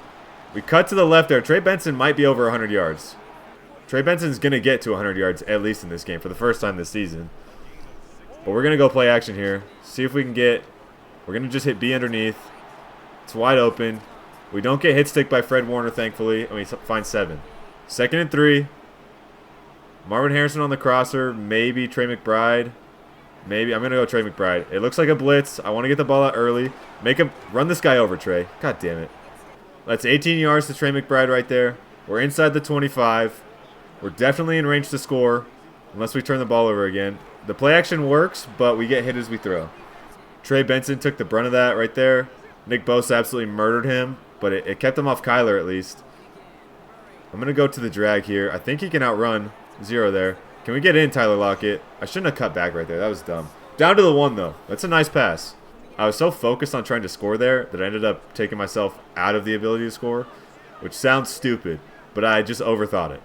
we cut to the left there. Trey Benson might be over 100 yards. Trey Benson's going to get to 100 yards at least in this game for the first time this season. But we're going to go play action here. See if we can get... We're going to just hit B underneath. It's wide open. We don't get hit stick by Fred Warner, thankfully, and we find 7. 2nd and 3. Marvin Harrison on the crosser. Maybe Trey McBride. Maybe. I'm going to go Trey McBride. It looks like a blitz. I want to get the ball out early. Make him run this guy over, Trey. God damn it. That's 18 yards to Trey McBride right there. We're inside the 25. We're definitely in range to score unless we turn the ball over again. The play action works, but we get hit as we throw. Trey Benson took the brunt of that right there. Nick Bosa absolutely murdered him, but it kept him off Kyler at least. I'm going to go to the drag here. I think he can outrun 0 there. Can we get in, Tyler Lockett? I shouldn't have cut back right there. That was dumb. Down to the 1, though. That's a nice pass. I was so focused on trying to score there that I ended up taking myself out of the ability to score, which sounds stupid, but I just overthought it.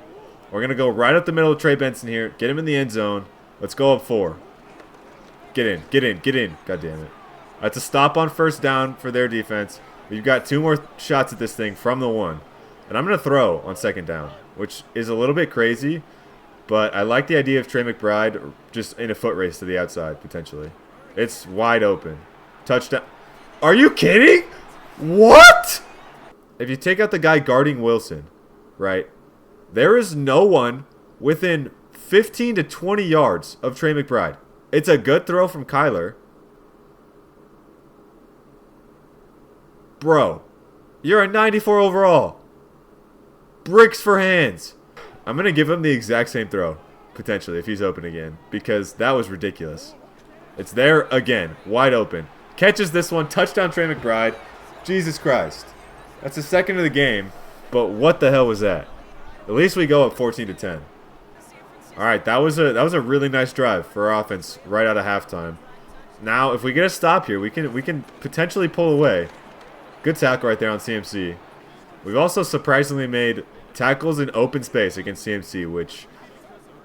We're going to go right up the middle of Trey Benson here. Get him in the end zone. Let's go up 4. Get in, get in, get in. God damn it. That's a stop on first down for their defense. We've got 2 more shots at this thing from the 1. And I'm going to throw on 2nd down, which is a little bit crazy. But I like the idea of Trey McBride just in a foot race to the outside, potentially. It's wide open. Touchdown. Are you kidding? What? If you take out the guy guarding Wilson, right, there is no one within 15 to 20 yards of Trey McBride. It's a good throw from Kyler. Bro, you're a 94 overall. Bricks for hands. I'm going to give him the exact same throw, potentially, if he's open again, because that was ridiculous. It's there again, wide open. Catches this one, touchdown Trey McBride. Jesus Christ. That's the 2nd of the game, but what the hell was that? At least we go up 14 to 10. All right, that was a really nice drive for our offense right out of halftime. Now, if we get a stop here, we can potentially pull away. Good tackle right there on CMC. We've also surprisingly made tackles in open space against CMC, which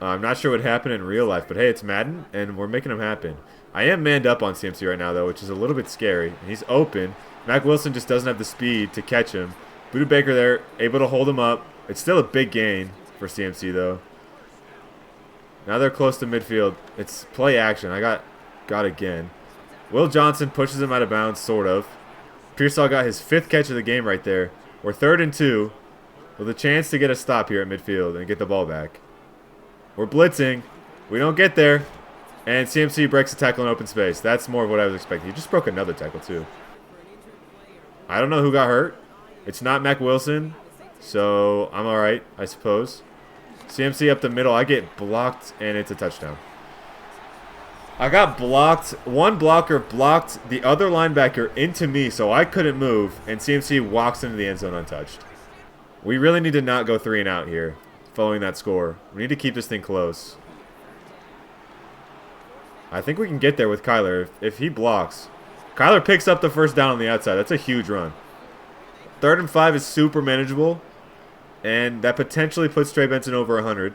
I'm not sure would happen in real life. But hey, it's Madden, and we're making them happen. I am manned up on CMC right now, though, which is a little bit scary. He's open. Mac Wilson just doesn't have the speed to catch him. Buda Baker there, able to hold him up. It's still a big gain for CMC, though. Now they're close to midfield. It's play action. I got again. Will Johnson pushes him out of bounds, sort of. Pearsall got his 5th catch of the game right there. We're 3rd and 2 with a chance to get a stop here at midfield and get the ball back. We're blitzing. We don't get there. And CMC breaks a tackle in open space. That's more of what I was expecting. He just broke another tackle, too. I don't know who got hurt. It's not Mac Wilson, so I'm all right, I suppose. CMC up the middle. I get blocked, and it's a touchdown. I got blocked. One blocker blocked the other linebacker into me, so I couldn't move, and CMC walks into the end zone untouched. We really need to not go 3 and out here following that score. We need to keep this thing close. I think we can get there with Kyler if he blocks. Kyler picks up the first down on the outside. That's a huge run. 3rd and 5 is super manageable, and that potentially puts Trey Benson over 100.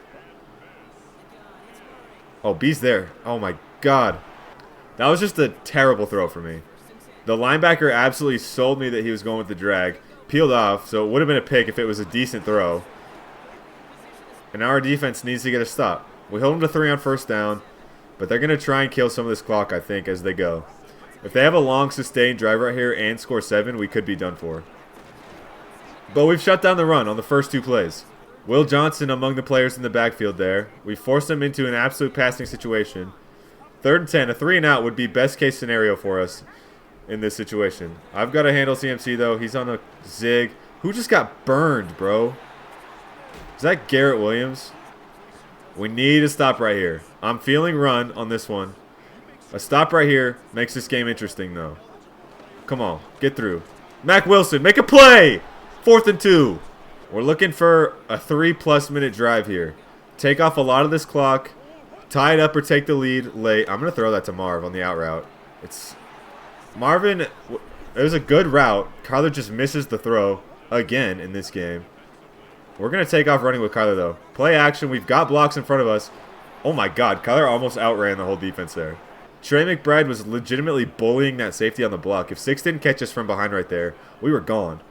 Oh, B's there. Oh, my God. That was just a terrible throw for me. The linebacker absolutely sold me that he was going with the drag. Peeled off, so it would have been a pick if it was a decent throw. And now our defense needs to get a stop. We hold them to 3 on first down, but they're going to try and kill some of this clock, I think, as they go. If they have a long, sustained drive right here and score 7, we could be done for. But we've shut down the run on the first 2 plays. Will Johnson among the players in the backfield there. We forced them into an absolute passing situation. 3rd and 10. A 3 and out would be best case scenario for us in this situation. I've got to handle CMC, though. He's on a zig. Who just got burned, bro? Is that Garrett Williams? We need a stop right here. I'm feeling run on this one. A stop right here makes this game interesting, though. Come on. Get through. Mac Wilson, make a play! 4th and 2. We're looking for a 3+ minute drive here. Take off a lot of this clock. tie it up or take the lead late. I'm going to throw that to Marv on the out route. It's Marvin. It was a good route. Kyler just misses the throw again in this game. We're going to take off running with Kyler, though. Play action. We've got blocks in front of us. Oh, my God. Kyler almost outran the whole defense there. Trey McBride was legitimately bullying that safety on the block. If Six didn't catch us from behind right there, we were gone.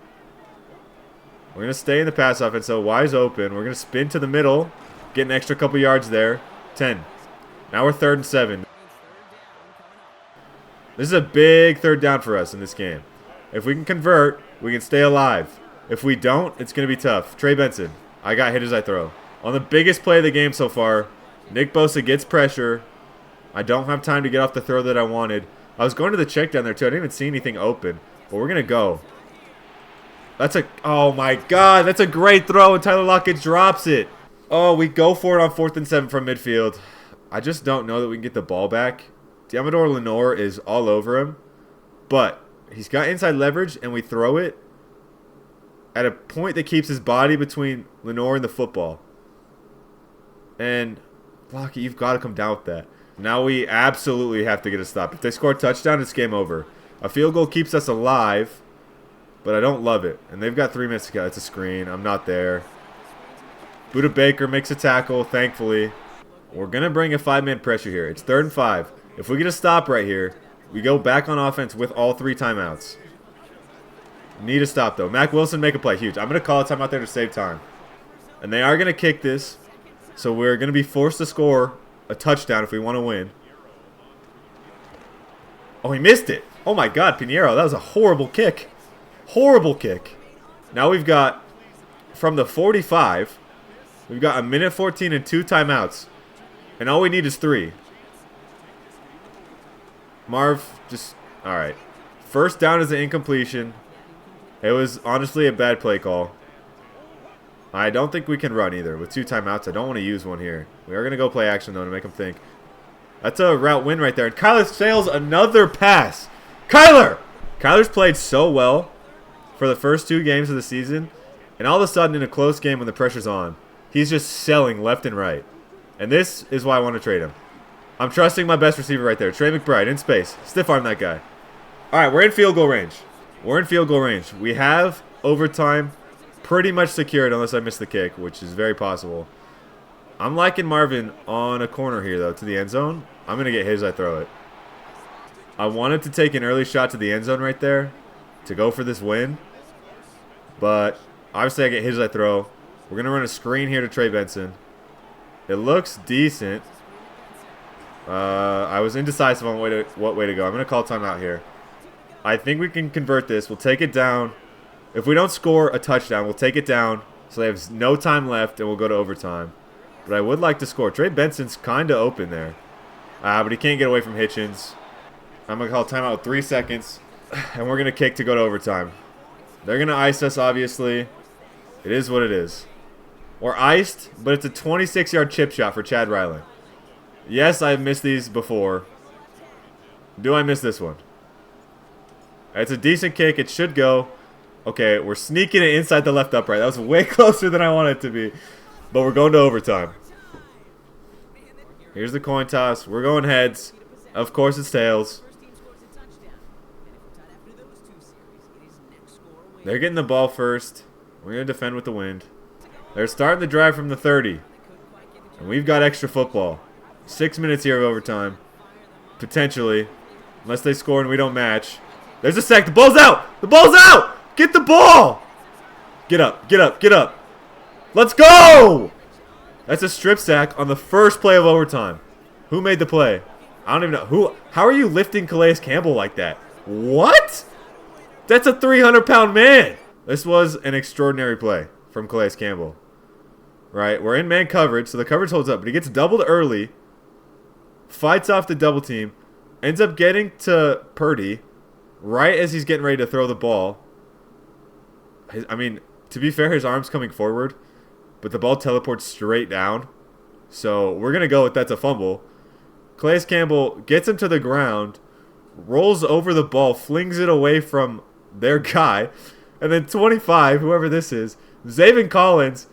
We're going to stay in the pass offense, so Y's open. We're going to spin to the middle, get an extra couple yards there. 10. Now we're 3rd and 7. This is a big 3rd down for us in this game. If we can convert, we can stay alive. If we don't, it's going to be tough. Trey Benson. I got hit as I throw. On the biggest play of the game so far, Nick Bosa gets pressure. I don't have time to get off the throw that I wanted. I was going to the check down there, too. I didn't even see anything open. But we're going to go. Oh, my God. That's a great throw, and Tyler Lockett drops it. Oh, we go for it on 4th and 7 from midfield. I just don't know that we can get the ball back. Diamador Lenore is all over him. But he's got inside leverage, and we throw it at a point that keeps his body between Lenore and the football. And, Lockett, you've got to come down with that. Now we absolutely have to get a stop. If they score a touchdown, it's game over. A field goal keeps us alive, but I don't love it. And they've got 3 minutes to go. It's a screen. I'm not there. Buda Baker makes a tackle, thankfully. We're going to bring a 5-man pressure here. It's 3rd and 5. If we get a stop right here, we go back on offense with all 3 timeouts. Need a stop, though. Mac Wilson, make a play. Huge. I'm going to call a timeout there to save time. And they are going to kick this, so we're going to be forced to score a touchdown if we want to win. Oh, he missed it. Oh, my God, Pinheiro. That was a horrible kick. Horrible kick. Now we've got, from the 45, we've got 1:14 and 2 timeouts. And all we need is 3. Marv, just, all right. 1st down is an incompletion. It was honestly a bad play call. I don't think we can run either. With 2 timeouts, I don't want to use one here. We are going to go play action, though, to make them think. That's a route win right there. And Kyler sails another pass. Kyler's played so well for the first 2 games of the season. And all of a sudden, in a close game when the pressure's on, he's just selling left and right. And this is why I want to trade him. I'm trusting my best receiver right there. Trey McBride in space. Stiff arm that guy. All right, we're in field goal range. We have overtime pretty much secured unless I miss the kick, which is very possible. I'm liking Marvin on a corner here, though, to the end zone. I'm going to get hit as I throw it. I wanted to take an early shot to the end zone right there to go for this win. But obviously I get hit as I throw. We're going to run a screen here to Trey Benson. It looks decent. I was indecisive on what way to go. I'm going to call timeout here. I think we can convert this. We'll take it down. If we don't score a touchdown, we'll take it down. So they have no time left, and we'll go to overtime. But I would like to score. Trey Benson's kind of open there. But he can't get away from Hitchens. I'm going to call timeout with 3 seconds. And we're going to kick to go to overtime. They're going to ice us, obviously. It is what it is. We're iced, but it's a 26-yard chip shot for Chad Ryland. Yes, I've missed these before. Do I miss this one? It's a decent kick. It should go. Okay, we're sneaking it inside the left upright. That was way closer than I wanted it to be. But we're going to overtime. Here's the coin toss. We're going heads. Of course, it's tails. They're getting the ball first. We're going to defend with the wind. They're starting the drive from the 30. And we've got extra football. 6 minutes here of overtime. Potentially. Unless they score and we don't match. There's a sack. The ball's out! The ball's out! Get the ball! Get up, get up, get up. Let's go! That's a strip sack on the first play of overtime. Who made the play? I don't even know. How are you lifting Calais Campbell like that? What? That's a 300-pound man. This was an extraordinary play from Calais Campbell. Right? We're in man coverage, so the coverage holds up. But he gets doubled early. Fights off the double team. Ends up getting to Purdy right as he's getting ready to throw the ball. I mean, to be fair, his arm's coming forward. But the ball teleports straight down. So we're going to go with that's a fumble. Calais Campbell gets him to the ground. Rolls over the ball. Flings it away from their guy. And then 25, whoever this is, Zaven Collins.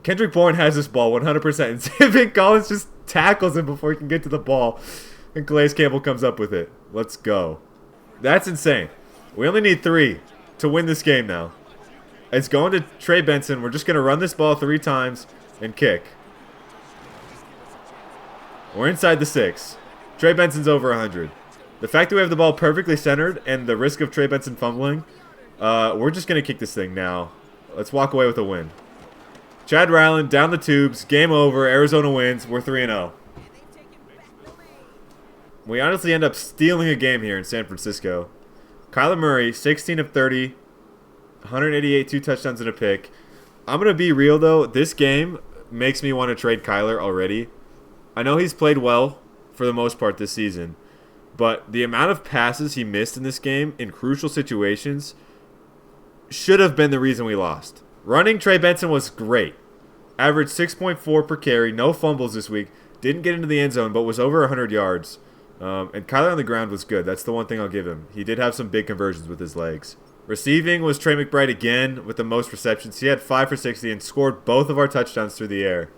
Kendrick Bourne has this ball 100%. And Zaven Collins just tackles him before he can get to the ball, and Calais Campbell comes up with it. Let's go. That's insane. We only need 3 to win this game now. It's going to Trey Benson. We're just going to run this ball 3 times and kick. We're inside the 6. Trey Benson's over 100. The fact that we have the ball perfectly centered and the risk of Trey Benson fumbling, we're just going to kick this thing now. Let's walk away with a win. Chad Ryland down the tubes. Game over. Arizona wins. We're 3-0. We honestly end up stealing a game here in San Francisco. Kyler Murray, 16 of 30, 188, 2 touchdowns and a pick. I'm going to be real, though. This game makes me want to trade Kyler already. I know he's played well for the most part this season, but the amount of passes he missed in this game in crucial situations should have been the reason we lost. Running Trey Benson was great. Averaged 6.4 per carry, no fumbles this week. Didn't get into the end zone, but was over 100 yards. And Kyler on the ground was good. That's the one thing I'll give him. He did have some big conversions with his legs. Receiving was Trey McBride again with the most receptions. He had 5 for 60 and scored both of our touchdowns through the air.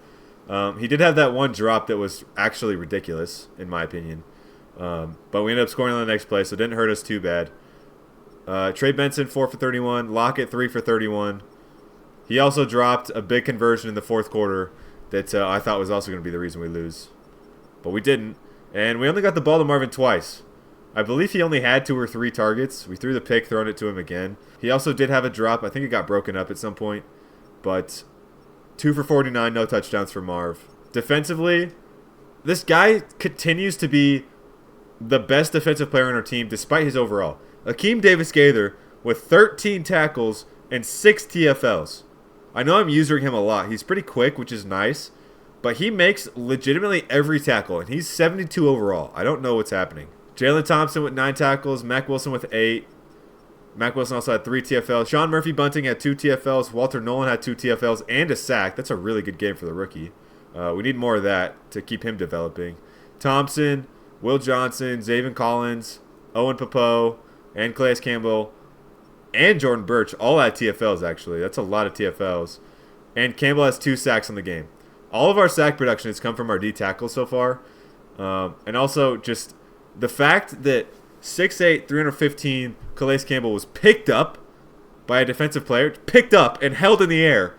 He did have that one drop that was actually ridiculous, in my opinion. But we ended up scoring on the next play, so it didn't hurt us too bad. Trey Benson, 4 for 31. Lockett, 3 for 31. He also dropped a big conversion in the fourth quarter that I thought was also going to be the reason we lose. But we didn't. And we only got the ball to Marvin twice. I believe he only had 2 or 3 targets. We threw the pick, throwing it to him again. He also did have a drop. I think it got broken up at some point. But 2 for 49, no touchdowns for Marv. Defensively, this guy continues to be the best defensive player on our team despite his overall. Akeem Davis-Gaither with 13 tackles and 6 TFLs. I know I'm using him a lot. He's pretty quick, which is nice. But he makes legitimately every tackle, and he's 72 overall. I don't know what's happening. Jalen Thompson with 9 tackles. Mack Wilson with 8. Mack Wilson also had 3 TFLs. Sean Murphy-Bunting had 2 TFLs. Walter Nolan had 2 TFLs and a sack. That's a really good game for the rookie. We need more of that to keep him developing. Thompson, Will Johnson, Zaven Collins, Owen Popo, and Calais Campbell, and Jordan Birch all had TFLs, actually. That's a lot of TFLs. And Campbell has 2 sacks in the game. All of our sack production has come from our D tackles so far. And also just the fact that 6'8", 315 Calais Campbell was picked up by a defensive player, picked up and held in the air,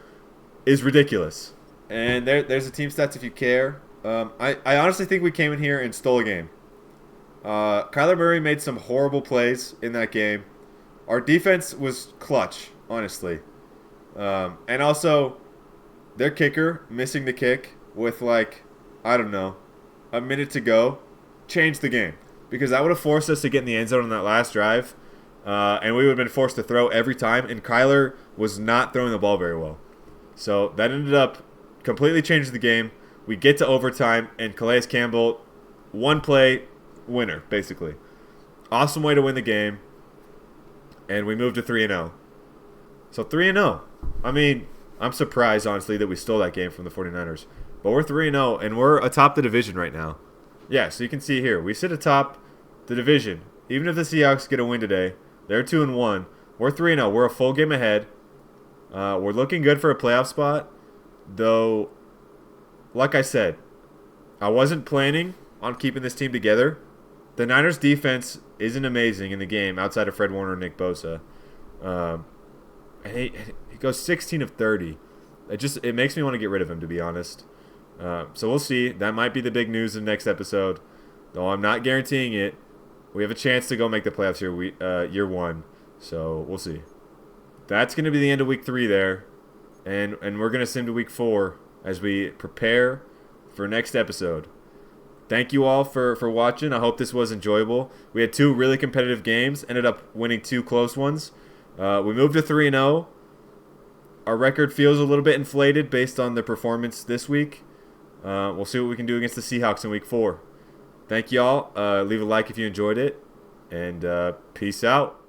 is ridiculous. And there's the team stats if you care. I honestly think we came in here and stole a game. Kyler Murray made some horrible plays in that game. Our defense was clutch, honestly. And also, their kicker missing the kick with, like, I don't know, a minute to go changed the game. Because that would have forced us to get in the end zone on that last drive. And we would have been forced to throw every time. And Kyler was not throwing the ball very well. So that ended up completely changing the game. We get to overtime, and Calais Campbell, one play, winner, basically. Awesome way to win the game. And we moved to 3-0. So 3-0. I mean, I'm surprised, honestly, that we stole that game from the 49ers. But we're 3-0, and we're atop the division right now. Yeah, so you can see here. We sit atop the division. Even if the Seahawks get a win today, they're 2-1. We're 3-0. We're a full game ahead. We're looking good for a playoff spot. Though, like I said, I wasn't planning on keeping this team together. The Niners' defense isn't amazing in the game outside of Fred Warner and Nick Bosa. He goes 16 of 30. It makes me want to get rid of him, to be honest. So we'll see. That might be the big news in the next episode. Though I'm not guaranteeing it. We have a chance to go make the playoffs here year 1. So we'll see. That's going to be the end of week 3 there. And we're going to sim to week 4 as we prepare for next episode. Thank you all for watching. I hope this was enjoyable. We had 2 really competitive games. Ended up winning 2 close ones. We moved to 3-0. Our record feels a little bit inflated based on the performance this week. We'll see what we can do against the Seahawks in week 4. Thank you all. Leave a like if you enjoyed it. And peace out.